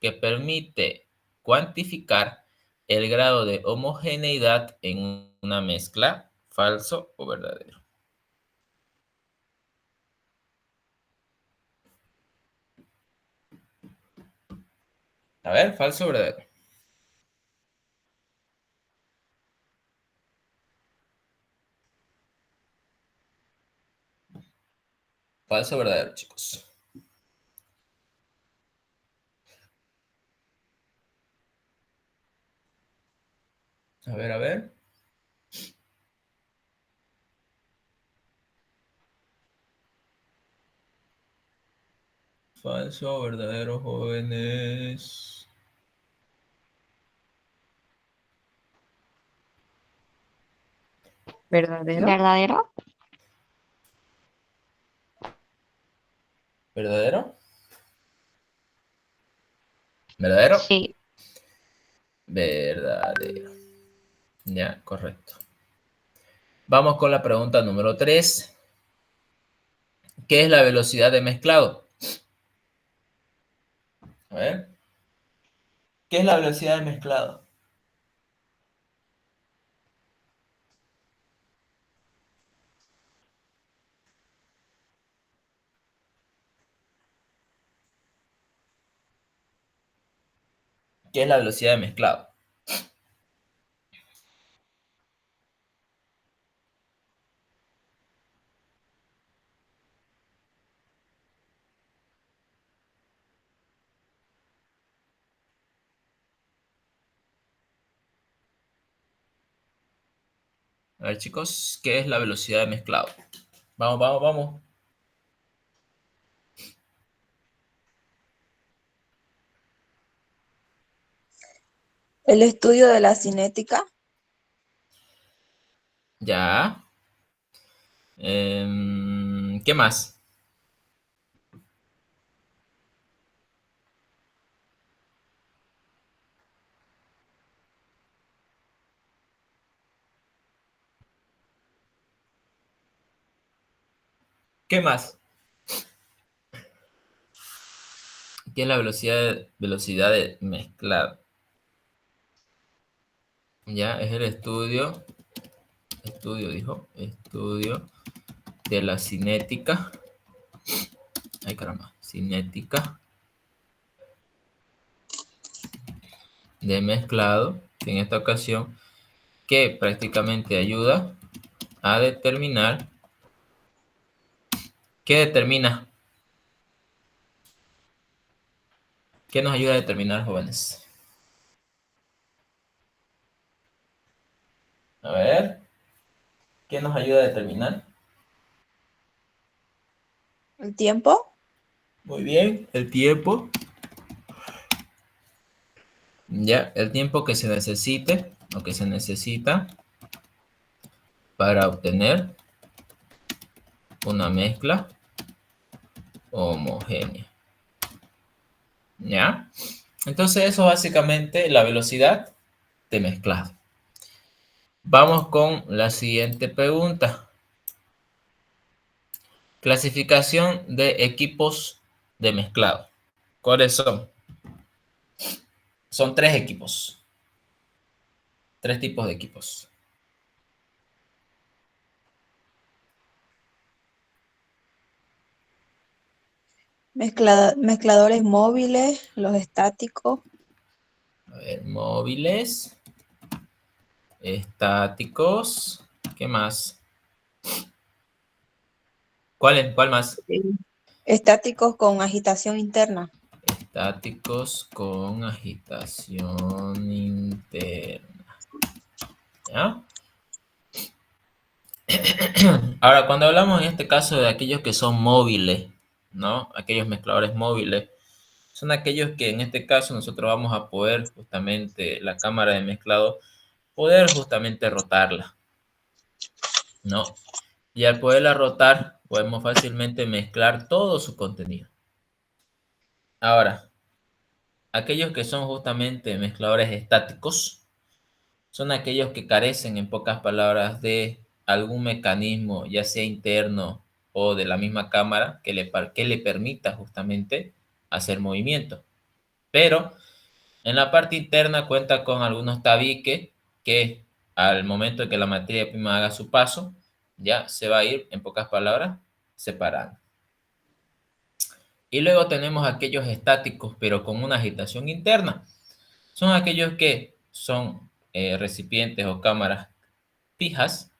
que permite cuantificar el grado de homogeneidad en una mezcla, falso o verdadero. A ver, falso o verdadero. Falso o verdadero, chicos. A ver, a ver. Falso o verdadero, jóvenes. ¿Verdadero? ¿Verdadero? ¿Verdadero? ¿Verdadero? Sí. Verdadero. Ya, correcto. Vamos con la pregunta número 3. ¿Qué es la velocidad de mezclado? A ver. ¿Qué es la velocidad de mezclado? ¿Qué es la velocidad de mezclado? A ver, chicos, ¿qué es la velocidad de mezclado? Vamos, vamos, vamos. El estudio de la cinética. Ya. ¿Qué más? ¿Qué más? ¿Qué es la velocidad de mezclado? Ya, es el estudio de la cinética. Ay, caramba, cinética de mezclado, en esta ocasión, que prácticamente ayuda a determinar. ¿Qué determina? ¿Qué nos ayuda a determinar, jóvenes? A ver, ¿qué nos ayuda a determinar? El tiempo. Muy bien, el tiempo. Ya, el tiempo que se necesite o que se necesita para obtener una mezcla homogénea. ¿Ya? Entonces eso básicamente la velocidad de mezclado. Vamos con la siguiente pregunta. Clasificación de equipos de mezclado. ¿Cuáles son? Son 3 equipos. 3 tipos de equipos. Mezcladores móviles, los estáticos. A ver, móviles, estáticos. ¿Qué más? ¿Cuál más? Estáticos con agitación interna. Estáticos con agitación interna. ¿Ya? Ahora, cuando hablamos en este caso de aquellos que son móviles, ¿no? Aquellos mezcladores móviles, son aquellos que en este caso nosotros vamos a poder justamente, la cámara de mezclado, poder justamente rotarla, ¿no? Y al poderla rotar, podemos fácilmente mezclar todo su contenido. Ahora, aquellos que son justamente mezcladores estáticos, son aquellos que carecen, en pocas palabras, de algún mecanismo, ya sea interno o de la misma cámara, que le permita justamente hacer movimiento. Pero en la parte interna cuenta con algunos tabiques que al momento de que la materia prima haga su paso, ya se va a ir, en pocas palabras, separando. Y luego tenemos aquellos estáticos, pero con una agitación interna. Son aquellos que son recipientes o cámaras fijas,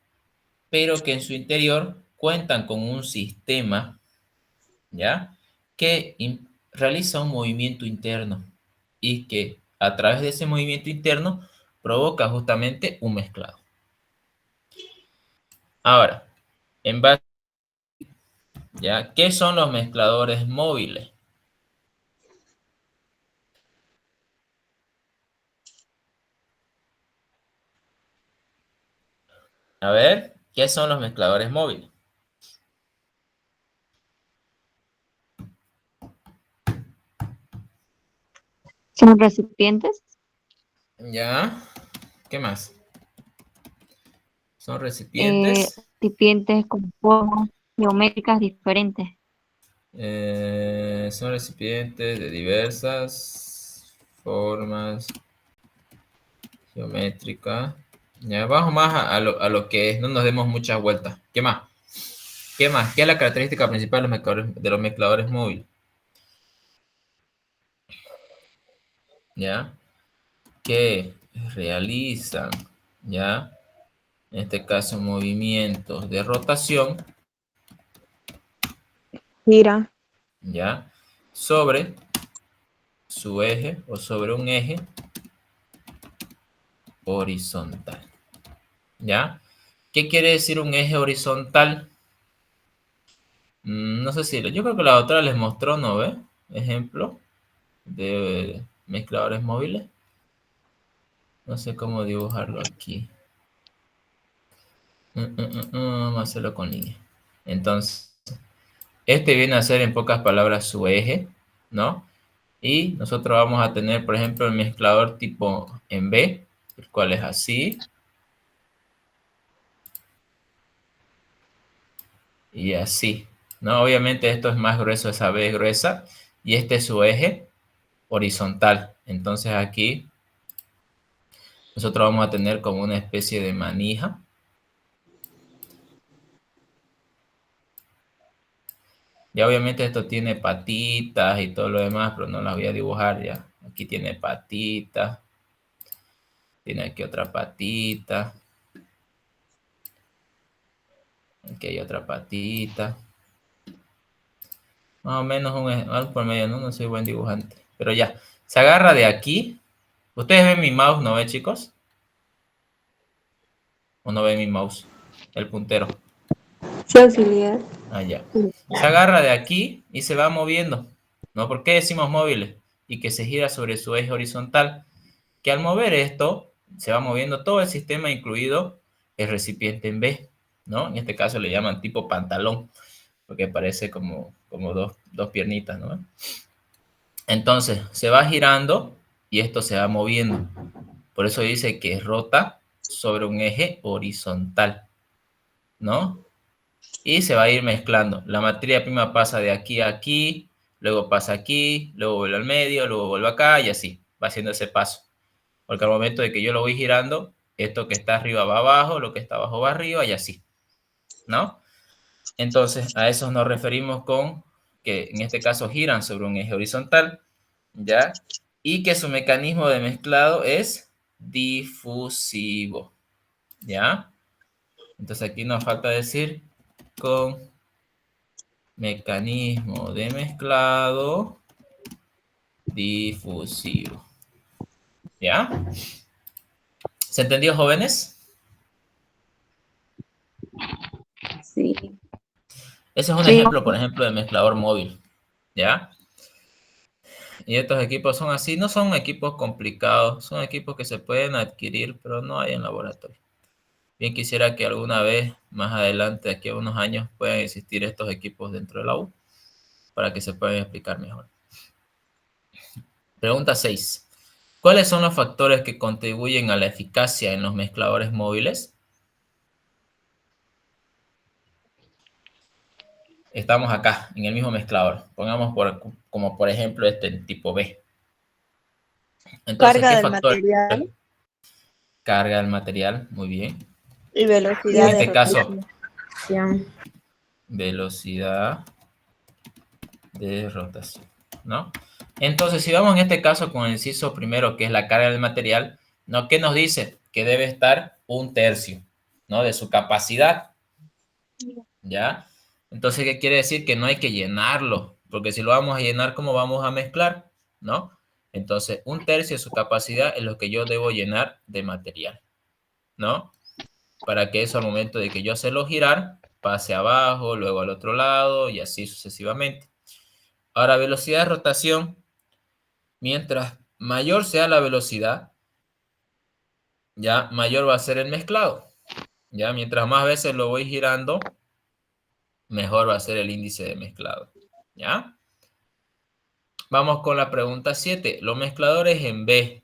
pero que en su interior cuentan con un sistema, ¿ya? Que realiza un movimiento interno y que a través de ese movimiento interno provoca justamente un mezclado. Ahora, en base, ¿ya? ¿Qué son los mezcladores móviles? A ver, ¿Qué son los mezcladores móviles? ¿Son recipientes? ¿Ya? ¿Qué más? Son recipientes. Recipientes con formas geométricas diferentes. Son recipientes de diversas formas geométricas. Ya, vamos más a lo que es, no nos demos muchas vueltas. ¿Qué más? ¿Qué más? ¿Qué es la característica principal de los mezcladores móviles? ¿Ya? Que realizan, ¿ya? En este caso, movimientos de rotación, Gira. ¿ya? Sobre su eje o sobre un eje horizontal, ¿ya? ¿Qué quiere decir un eje horizontal? No sé si, yo creo que la otra les mostró, ¿no ve? Ejemplo de mezcladores móviles. No sé cómo dibujarlo aquí. Vamos a hacerlo con línea. Entonces, este viene a ser en pocas palabras su eje, ¿no? Y nosotros vamos a tener, por ejemplo, el mezclador tipo en B, el cual es así. Y así, ¿no? Obviamente esto es más grueso, esa B es gruesa. Y este es su eje horizontal. Entonces aquí nosotros vamos a tener como una especie de manija. Ya obviamente esto tiene patitas y todo lo demás, pero no las voy a dibujar ya. Aquí tiene patitas. Tiene aquí otra patita. Aquí hay otra patita. Más o menos algo por medio, ¿no? No soy buen dibujante. Pero ya, se agarra de aquí. ¿Ustedes ven mi mouse, no ven, chicos? ¿O no ven mi mouse? El puntero. Sí, auxiliar. Allá. Se agarra de aquí y se va moviendo. ¿No? ¿Por qué decimos móviles? Y que se gira sobre su eje horizontal. Que al mover esto, se va moviendo todo el sistema, incluido el recipiente en B. ¿No? En este caso le llaman tipo pantalón, porque parece como dos piernitas, ¿no? Entonces, se va girando y esto se va moviendo. Por eso dice que rota sobre un eje horizontal, ¿no? Y se va a ir mezclando. La materia prima pasa de aquí a aquí, luego pasa aquí, luego vuelve al medio, luego vuelve acá y así. Va haciendo ese paso. Porque al momento de que yo lo voy girando, esto que está arriba va abajo, lo que está abajo va arriba y así, ¿no? Entonces, a eso nos referimos con que en este caso giran sobre un eje horizontal, ¿ya? Y que su mecanismo de mezclado es difusivo, ¿ya? Entonces aquí nos falta decir con mecanismo de mezclado difusivo, ¿ya? ¿Se entendió, jóvenes? Sí. Ese es un Sí. ejemplo, por ejemplo, de mezclador móvil, ¿ya? Y estos equipos son así, no son equipos complicados, son equipos que se pueden adquirir, pero no hay en laboratorio. Bien quisiera que alguna vez, más adelante, aquí a unos años, puedan existir estos equipos dentro de la U, para que se puedan explicar mejor. Pregunta 6. ¿Cuáles son los factores que contribuyen a la eficacia en los mezcladores móviles? Estamos acá, en el mismo mezclador. Pongamos como por ejemplo este tipo B. Entonces, Carga ¿qué del factores? material Carga del material, muy bien. y En velocidad de este caso, rotación. velocidad de rotación, ¿no? Entonces, si vamos en este caso con el inciso primero, que es la carga del material, ¿no? ¿Qué nos dice? Que debe estar 1/3, ¿no? De su capacidad, ¿ya? Entonces, ¿qué quiere decir? Que no hay que llenarlo, porque si lo vamos a llenar, ¿cómo vamos a mezclar? ¿No? Entonces, 1/3 de su capacidad es lo que yo debo llenar de material, ¿no? Para que eso al momento de que yo hacerlo girar, pase abajo, luego al otro lado y así sucesivamente. Ahora, velocidad de rotación, mientras mayor sea la velocidad, ya mayor va a ser el mezclado, Ya, mientras más veces lo voy girando, mejor va a ser el índice de mezclado. ¿Ya? Vamos con la pregunta 7. Los mezcladores en B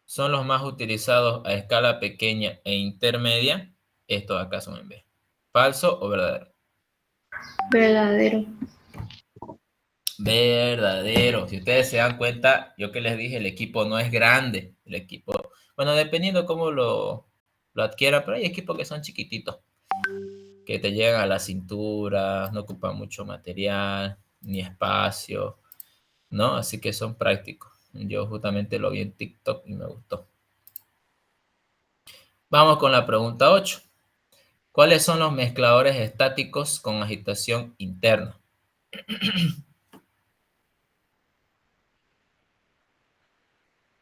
son los más utilizados a escala pequeña e intermedia. Estos acá son en B. ¿Falso o verdadero? Verdadero. Verdadero. Si ustedes se dan cuenta, yo que les dije, el equipo no es grande. El equipo, bueno, dependiendo cómo lo adquiera, pero hay equipos que son chiquititos, que te llegan a la cintura, no ocupan mucho material, ni espacio, ¿no? Así que son prácticos. Yo justamente lo vi en TikTok y me gustó. Vamos con la pregunta 8. ¿Cuáles son los mezcladores estáticos con agitación interna?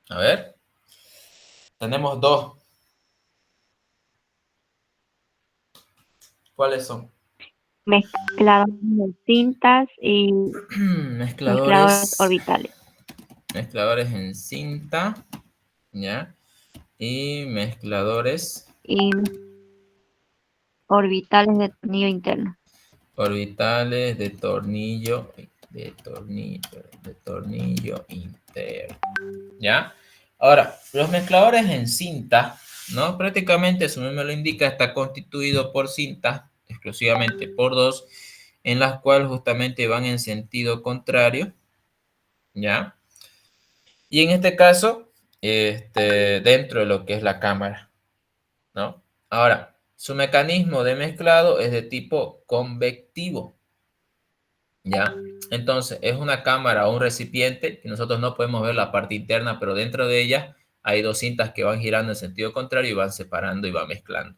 A ver. Tenemos dos. ¿Cuáles son? Mezcladores de cintas y mezcladores orbitales. Mezcladores en cinta, ¿ya? Y mezcladores Y orbitales de tornillo interno. orbitales de tornillo interno, ¿ya? Ahora, los mezcladores en cinta, ¿no? Prácticamente, su nombre lo indica, está constituido por cintas, exclusivamente por dos, en las cuales justamente van en sentido contrario, ¿ya? Y en este caso, dentro de lo que es la cámara, ¿no? Ahora, su mecanismo de mezclado es de tipo convectivo, ¿ya? Entonces, es una cámara o un recipiente que nosotros no podemos ver la parte interna, pero dentro de ella hay dos cintas que van girando en sentido contrario y van separando y van mezclando.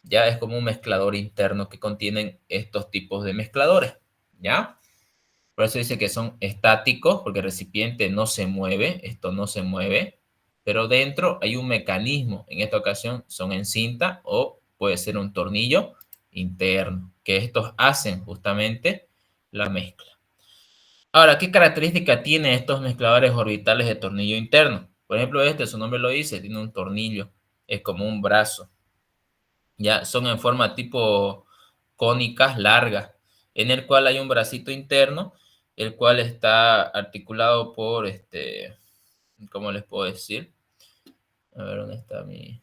Ya es como un mezclador interno que contienen estos tipos de mezcladores, ¿ya? Por eso dice que son estáticos, porque el recipiente no se mueve, esto no se mueve, pero dentro hay un mecanismo. En esta ocasión son en cinta o puede ser un tornillo interno, que estos hacen justamente la mezcla. Ahora, ¿qué característica tienen estos mezcladores orbitales de tornillo interno? Por ejemplo, su nombre lo dice, tiene un tornillo, es como un brazo. Ya son en forma tipo cónicas, largas, en el cual hay un bracito interno, el cual está articulado por, ¿cómo les puedo decir? A ver, ¿dónde está mi...?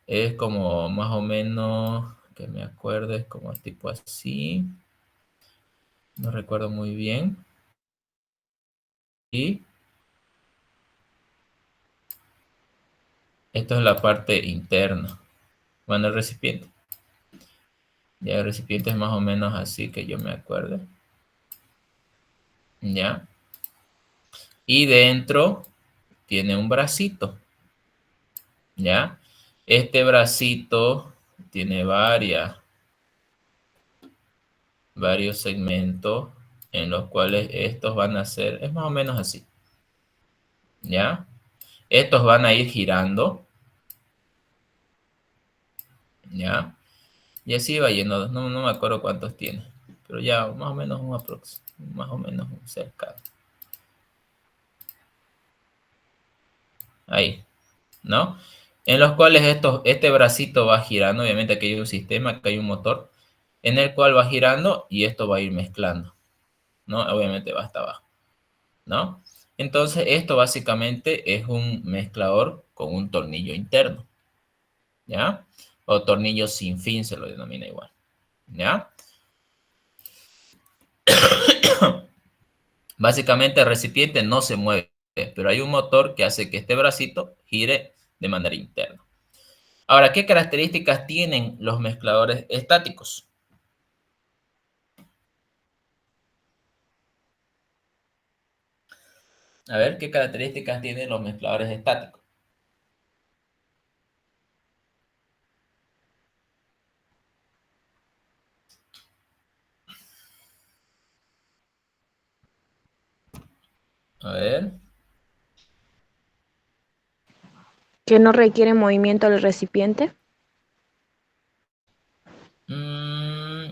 Es como más o menos, que me acuerdo, es como tipo así. No recuerdo muy bien. Y esto es la parte interna. Bueno, el recipiente. Ya el recipiente es más o menos así que yo me acuerdo. ¿Ya? Y dentro tiene un bracito. ¿Ya? Este bracito tiene varios segmentos en los cuales estos van a ser, es más o menos así. ¿Ya? Estos van a ir girando. ¿Ya? Y así va yendo. No me acuerdo cuántos tiene. Pero ya más o menos un aprox. Más o menos un cercano. Ahí. ¿No? En los cuales este bracito va girando. Obviamente aquí hay un sistema, aquí hay un motor. En el cual va girando y esto va a ir mezclando. ¿No? Obviamente va hasta abajo. ¿No? Entonces esto básicamente es un mezclador con un tornillo interno. ¿Ya? O tornillo sin fin se lo denomina igual. ¿Ya? Básicamente el recipiente no se mueve, pero hay un motor que hace que este bracito gire de manera interna. Ahora, ¿qué características tienen los mezcladores estáticos? A ver, ¿qué características tienen los mezcladores estáticos? A ver. Que no requiere movimiento del recipiente.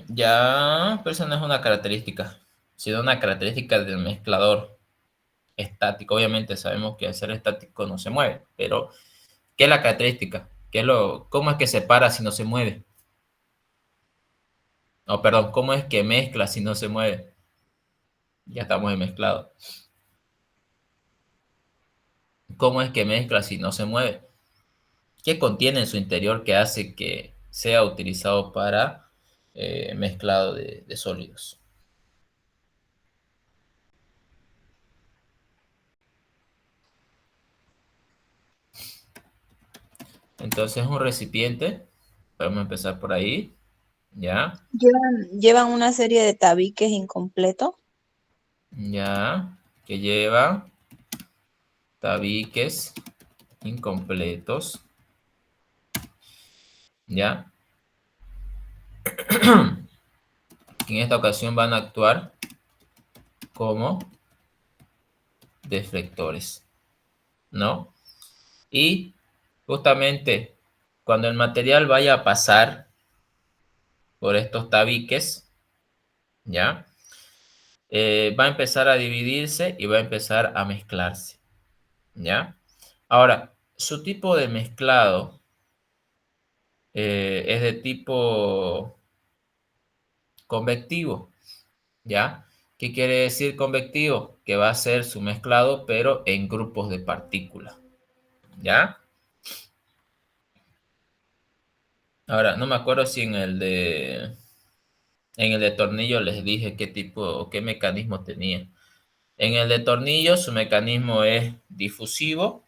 Ya, pero eso no es una característica, sino una característica del mezclador. estático. Obviamente sabemos que al ser estático no se mueve, pero ¿qué es la característica? ¿Cómo es que se para si no se mueve? O perdón, ¿cómo es que mezcla si no se mueve? Ya estamos en mezclado. ¿Cómo es que mezcla si no se mueve? ¿Qué contiene en su interior que hace que sea utilizado para mezclado de sólidos? Entonces un recipiente, podemos empezar por ahí, ¿ya? Llevan una serie de tabiques incompletos. Ya, que lleva tabiques incompletos, ¿ya? Que en esta ocasión van a actuar como deflectores, ¿no? Y justamente cuando el material vaya a pasar por estos tabiques, ¿ya? Va a empezar a dividirse y va a empezar a mezclarse, ¿ya? Ahora, su tipo de mezclado es de tipo convectivo, ¿ya? ¿Qué quiere decir convectivo? Que va a ser su mezclado, pero en grupos de partículas, ¿ya? Ahora, no me acuerdo si en el de tornillo les dije qué tipo o qué mecanismo tenía. En el de tornillo, su mecanismo es difusivo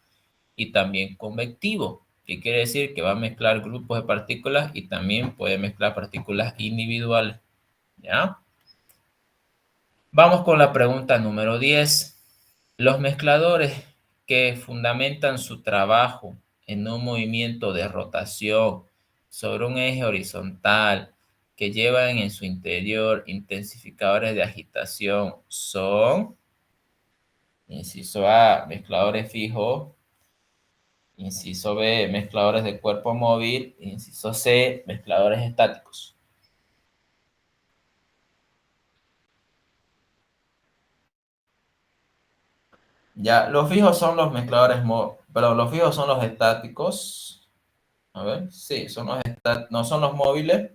y también convectivo, que quiere decir que va a mezclar grupos de partículas y también puede mezclar partículas individuales, ¿ya? Vamos con la pregunta número 10. Los mezcladores que fundamentan su trabajo en un movimiento de rotación sobre un eje horizontal que llevan en su interior intensificadores de agitación son, inciso A, mezcladores fijos, inciso B, mezcladores de cuerpo móvil, inciso C, mezcladores estáticos. Ya, los fijos son los mezcladores, perdón, los fijos son los estáticos. A ver, sí, no son los móviles.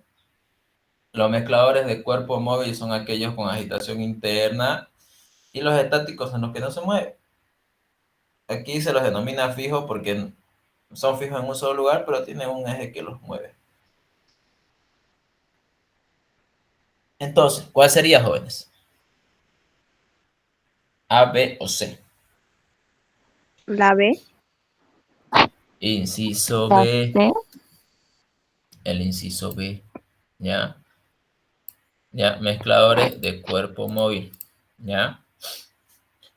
Los mezcladores de cuerpo móvil son aquellos con agitación interna y los estáticos son los que no se mueven. Aquí se los denomina fijos porque son fijos en un solo lugar, pero tienen un eje que los mueve. Entonces, ¿cuál sería, jóvenes? A, B o C. La B. Inciso La B. C. El inciso B. ¿Ya? ¿Ya? Mezcladores de cuerpo móvil. ¿Ya?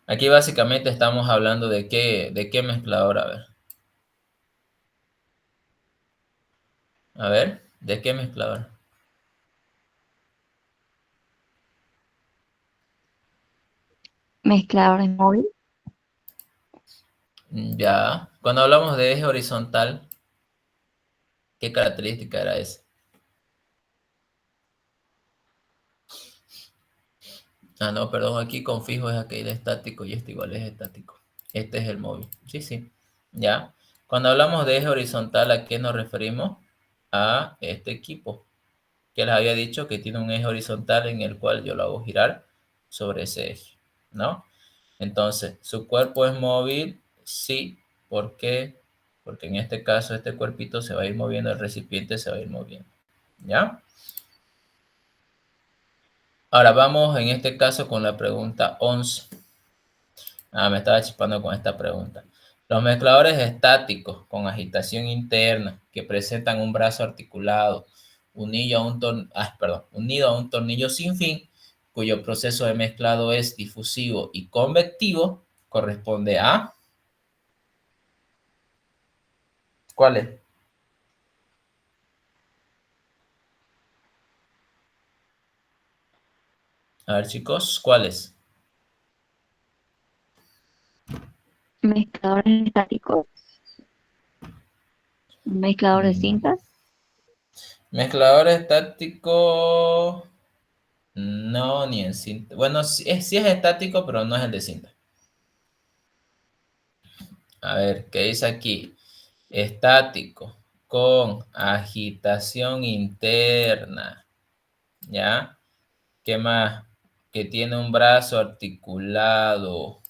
Aquí básicamente estamos hablando de qué mezclador, a ver. A ver, ¿de qué mezclador? Mezcladores móvil. Ya. Cuando hablamos de eje horizontal, ¿qué característica era esa? Ah, no, perdón, aquí con fijo es aquel estático y este igual es estático. Este es el móvil. Sí, sí. Ya. Cuando hablamos de eje horizontal, ¿a qué nos referimos? A este equipo, que les había dicho que tiene un eje horizontal en el cual yo lo hago girar sobre ese eje, ¿no? Entonces, ¿su cuerpo es móvil? Sí. ¿Por qué? Porque en este caso este cuerpito se va a ir moviendo, el recipiente se va a ir moviendo, ¿ya? Ahora vamos en este caso con la pregunta 11. Me estaba chispando con esta pregunta. Los mezcladores estáticos con agitación interna que presentan un brazo articulado unido a un tornillo sin fin, cuyo proceso de mezclado es difusivo y convectivo, corresponde a... ¿Cuál es? A ver, chicos, ¿cuál es? Mezcladores estáticos. Mezclador de cintas. Mezclador estático... No, ni en cinta. Bueno, sí es estático, pero no es el de cinta. A ver, ¿qué dice aquí? Estático, con agitación interna, ¿ya? ¿Qué más? Que tiene un brazo articulado,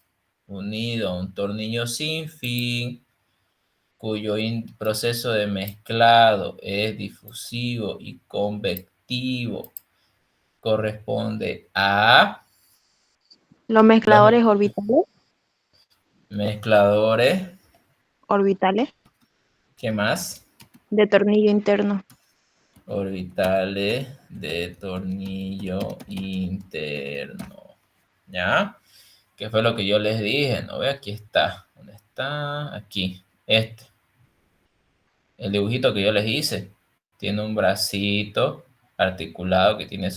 unido a un tornillo sin fin, cuyo proceso de mezclado es difusivo y convectivo, corresponde a Los los mezcladores orbitales, mezcladores. orbitales ¿Qué más? de tornillo interno. Orbitales de tornillo interno. ¿Ya? ¿Qué fue lo que yo les dije? No ve, aquí está. ¿Dónde está? Aquí. Este. El dibujito que yo les hice. Tiene un bracito articulado que tiene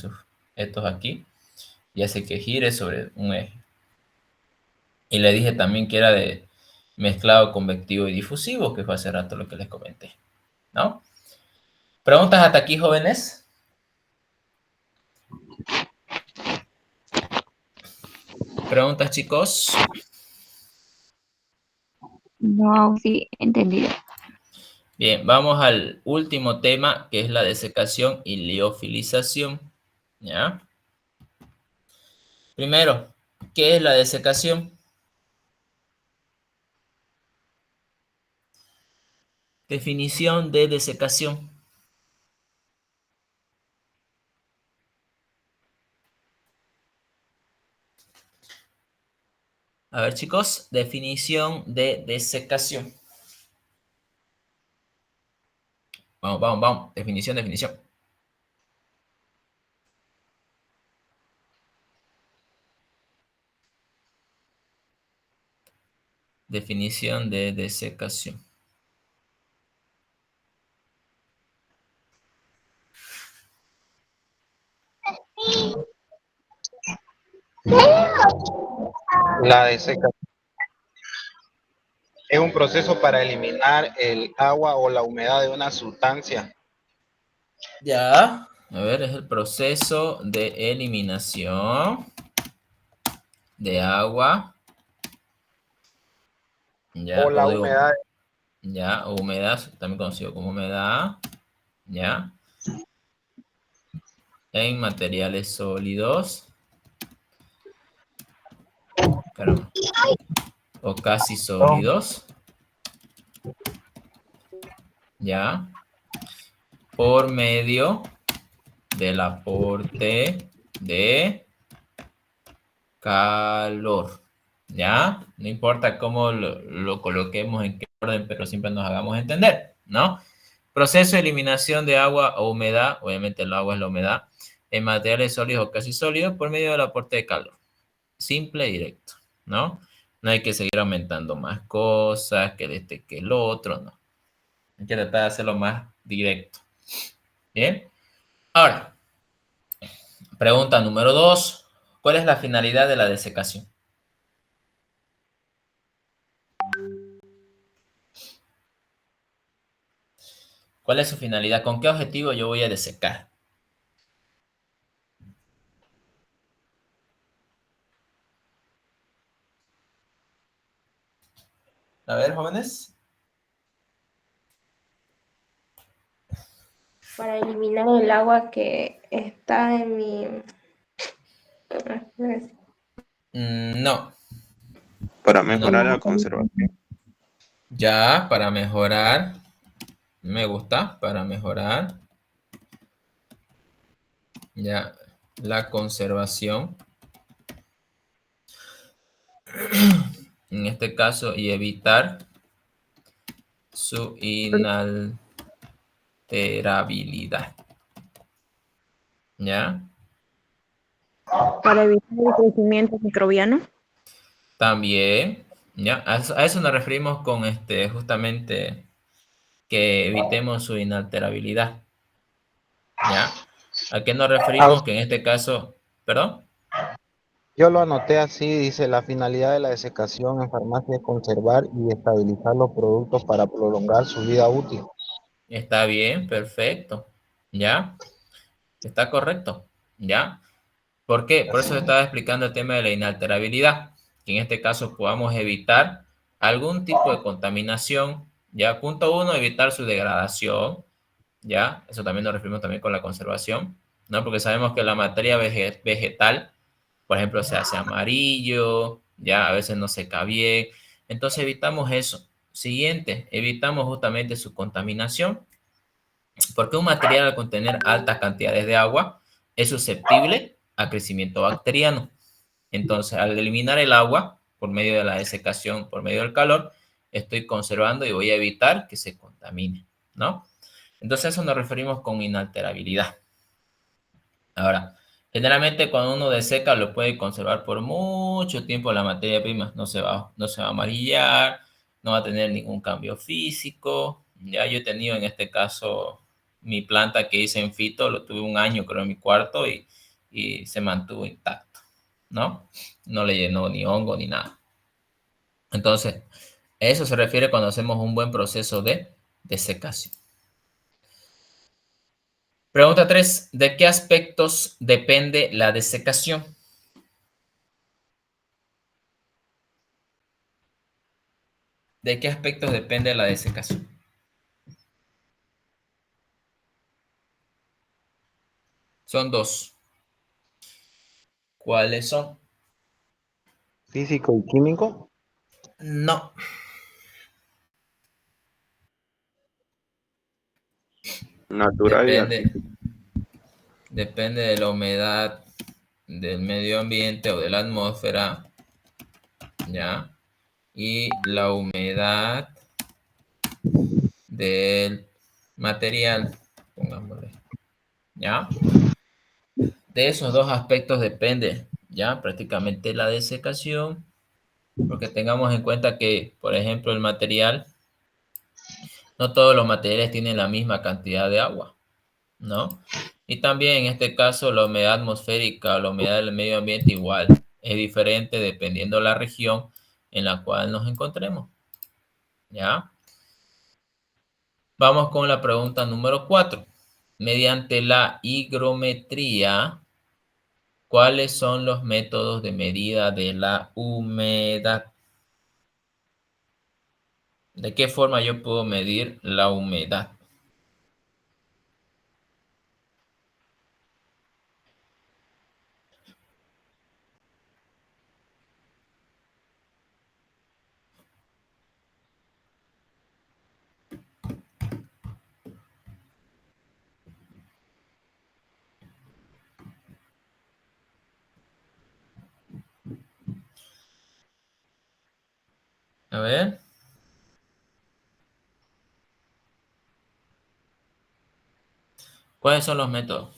estos aquí. Y hace que gire sobre un eje. Y le dije también que era de mezclado convectivo y difusivo, que fue hace rato lo que les comenté. ¿No? ¿Preguntas hasta aquí, jóvenes? ¿Preguntas, chicos? No, sí, entendido. Bien, vamos al último tema, que es la desecación y liofilización. ¿Ya? Primero, ¿qué es la desecación? Definición de desecación. A ver, chicos, definición de desecación. Vamos, vamos, vamos. Definición, definición. Definición de desecación. La desecación es un proceso para eliminar el agua o la humedad de una sustancia. Ya. A ver, es el proceso de eliminación de agua. Ya, O la o de humedad. ya, o humedad, también conocido como humedad. Ya. En materiales sólidos. Caramba. O casi sólidos. Ya. Por medio del aporte de calor. ¿Ya? No importa cómo lo coloquemos, en qué orden, pero siempre nos hagamos entender, ¿no? Proceso de eliminación de agua o humedad, obviamente el agua es la humedad, en materiales sólidos o casi sólidos por medio del aporte de calor. Simple y directo, ¿no? No hay que seguir aumentando más cosas, que el otro, no. Hay que tratar de hacerlo más directo. ¿Bien? Ahora, pregunta número 2. ¿Cuál es la finalidad de la desecación? ¿Cuál es su finalidad? ¿Con qué objetivo yo voy a desecar? A ver, jóvenes. Para eliminar el agua que está en mi... No. Para mejorar la conservación. Ya, para mejorar. Me gusta, para mejorar. Ya, la conservación. En este caso, y evitar su inalterabilidad. ¿Ya? Para evitar el crecimiento microbiano. También, ¿ya? A eso nos referimos con justamente que evitemos su inalterabilidad. ¿Ya? ¿A qué nos referimos? Que en este caso, ¿perdón? Yo lo anoté así, dice, la finalidad de la desecación en farmacia es conservar y estabilizar los productos para prolongar su vida útil. Está bien, perfecto. ¿Ya? Está correcto. ¿Ya? ¿Por qué? Por eso estaba explicando el tema de la inalterabilidad. Que en este caso podamos evitar algún tipo de contaminación. Ya, punto 1, evitar su degradación. Ya, eso también nos referimos también con la conservación, ¿no? Porque sabemos que la materia vegetal, por ejemplo, se hace amarillo, ya a veces no seca bien. Entonces evitamos eso. Siguiente, evitamos justamente su contaminación, porque un material al contener altas cantidades de agua es susceptible a crecimiento bacteriano. Entonces, al eliminar el agua por medio de la desecación, por medio del calor, estoy conservando y voy a evitar que se contamine, ¿no? Entonces, a eso nos referimos con inalterabilidad. Ahora, generalmente cuando uno deseca lo puede conservar por mucho tiempo la materia prima, no se va a amarillar, no va a tener ningún cambio físico. Ya yo he tenido en este caso mi planta que hice en fito, lo tuve un año creo en mi cuarto y se mantuvo intacto, ¿no? No le llenó ni hongo ni nada. Entonces, eso se refiere cuando hacemos un buen proceso de desecación. Pregunta 3. ¿De qué aspectos depende la desecación? ¿De qué aspectos depende la desecación? Son dos. ¿Cuáles son? Físico y químico. No. Natural y Depende de la humedad del medio ambiente o de la atmósfera, ¿ya? Y la humedad del material, pongámosle, ¿ya? De esos dos aspectos depende, ¿ya? Prácticamente la desecación, porque tengamos en cuenta que, por ejemplo, el material, no todos los materiales tienen la misma cantidad de agua, ¿no? Y también en este caso la humedad atmosférica o la humedad del medio ambiente igual es diferente dependiendo de la región en la cual nos encontremos, ¿ya? Vamos con la pregunta número 4. Mediante la higrometría, ¿cuáles son los métodos de medida de la humedad? ¿De qué forma yo puedo medir la humedad? A ver. ¿Cuáles son los métodos?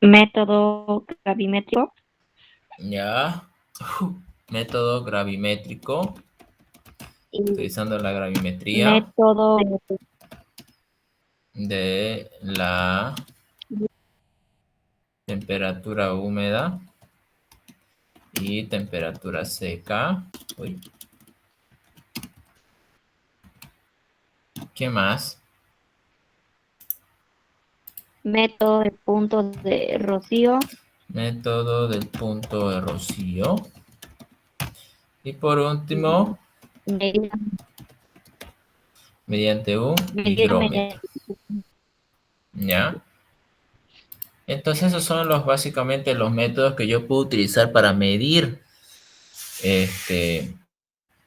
Método gravimétrico. Ya. Método gravimétrico. Utilizando la gravimetría Método de la temperatura húmeda y temperatura seca. Uy. ¿Qué más? método de puntos de rocío. Método del punto de rocío. Y por último, Medida, mediante un higrómetro. ¿Ya? Entonces esos son básicamente los métodos que yo puedo utilizar para medir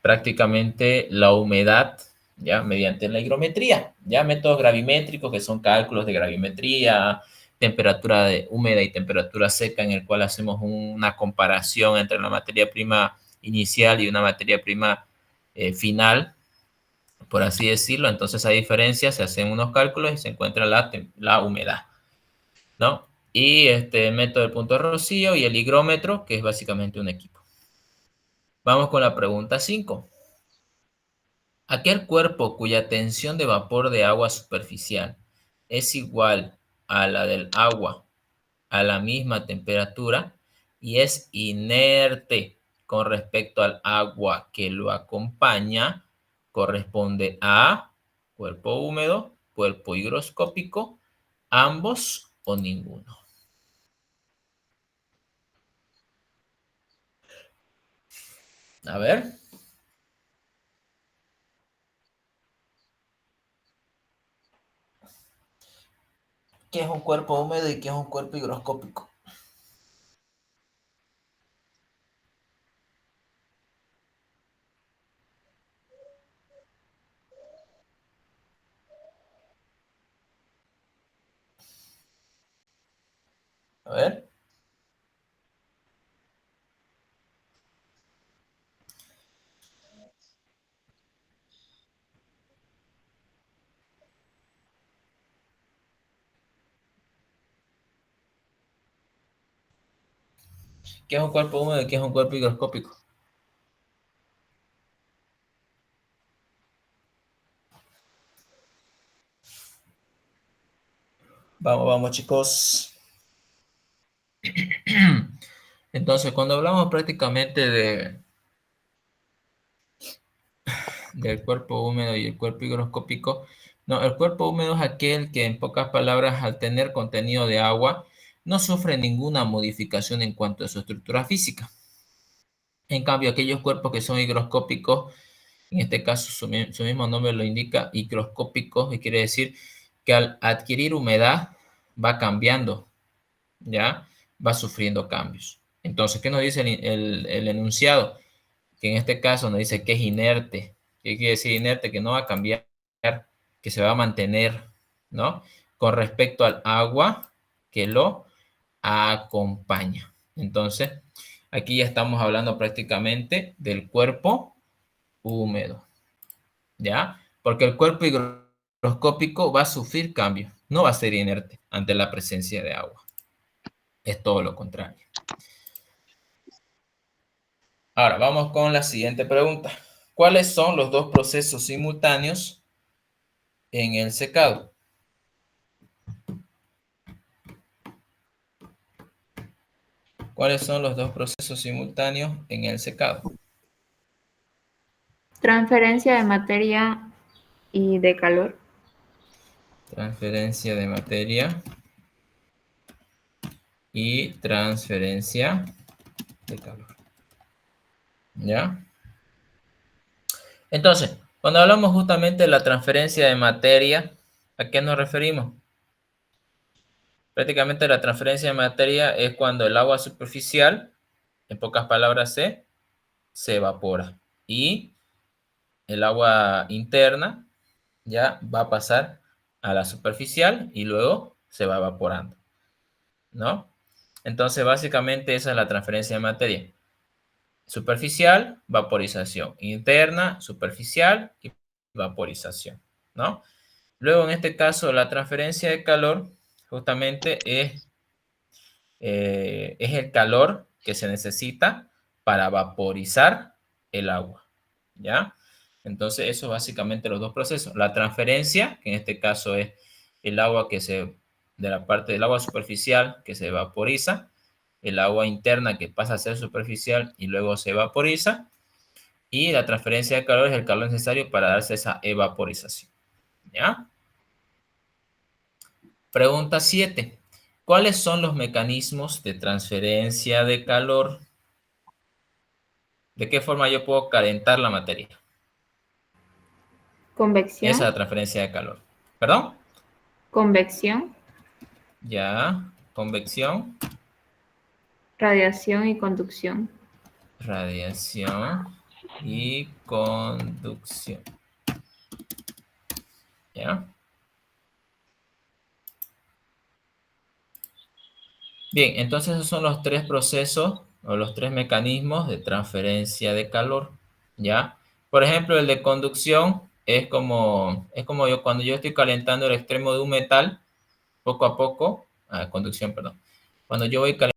prácticamente la humedad, ya mediante la higrometría, ya métodos gravimétricos que son cálculos de gravimetría, temperatura húmeda y temperatura seca, en el cual hacemos una comparación entre la materia prima inicial y una materia prima final, por así decirlo. Entonces a diferencia se hacen unos cálculos y se encuentra la humedad, ¿no? Y el método del punto de rocío y el higrómetro, que es básicamente un equipo. Vamos con la pregunta 5. Aquel cuerpo cuya tensión de vapor de agua superficial es igual a la del agua a la misma temperatura y es inerte con respecto al agua que lo acompaña, corresponde a cuerpo húmedo, cuerpo higroscópico, ambos o ninguno. A ver. ¿Qué es un cuerpo húmedo y qué es un cuerpo higroscópico? A ver. ¿Qué es un cuerpo húmedo y qué es un cuerpo higroscópico? Vamos, vamos, chicos. Entonces, cuando hablamos prácticamente del cuerpo húmedo y el cuerpo higroscópico, no, el cuerpo húmedo es aquel que, en pocas palabras, al tener contenido de agua, no sufre ninguna modificación en cuanto a su estructura física. En cambio, aquellos cuerpos que son higroscópicos, en este caso su mismo nombre lo indica, higroscópicos, que quiere decir que al adquirir humedad va cambiando, ¿ya? Va sufriendo cambios. Entonces, ¿qué nos dice el enunciado? Que en este caso nos dice que es inerte. ¿Qué quiere decir inerte? Que no va a cambiar, que se va a mantener, ¿no? Con respecto al agua que lo acompaña. Entonces, aquí ya estamos hablando prácticamente del cuerpo húmedo, ¿ya? Porque el cuerpo higroscópico va a sufrir cambios, no va a ser inerte ante la presencia de agua. Es todo lo contrario. Ahora, vamos con la siguiente pregunta. ¿Cuáles son los dos procesos simultáneos en el secado? ¿Cuáles son los dos procesos simultáneos en el secado? Transferencia de materia y de calor. Transferencia de materia y transferencia de calor. ¿Ya? Entonces, cuando hablamos justamente de la transferencia de materia, ¿a qué nos referimos? Prácticamente la transferencia de materia es cuando el agua superficial, en pocas palabras, se evapora. Y el agua interna ya va a pasar a la superficial y luego se va evaporando, ¿no? Entonces, básicamente esa es la transferencia de materia. Superficial, vaporización. Interna, superficial y vaporización, ¿no? Luego, en este caso, la transferencia de calor justamente es el calor que se necesita para vaporizar el agua, ¿ya? Entonces, eso es básicamente los dos procesos. La transferencia, que en este caso es el agua de la parte del agua superficial que se vaporiza, el agua interna que pasa a ser superficial y luego se vaporiza, y la transferencia de calor es el calor necesario para darse esa evaporización, ¿ya? Pregunta 7. ¿Cuáles son los mecanismos de transferencia de calor? ¿De qué forma yo puedo calentar la materia? Convección. Esa es la transferencia de calor. ¿Perdón? Convección. Ya. Convección. Radiación y conducción. Radiación y conducción. ¿Ya? Bien, entonces esos son los tres procesos o los tres mecanismos de transferencia de calor, ¿ya? Por ejemplo, el de conducción es como cuando yo estoy calentando el extremo de un metal, poco a poco, conducción, perdón. Cuando yo voy calentando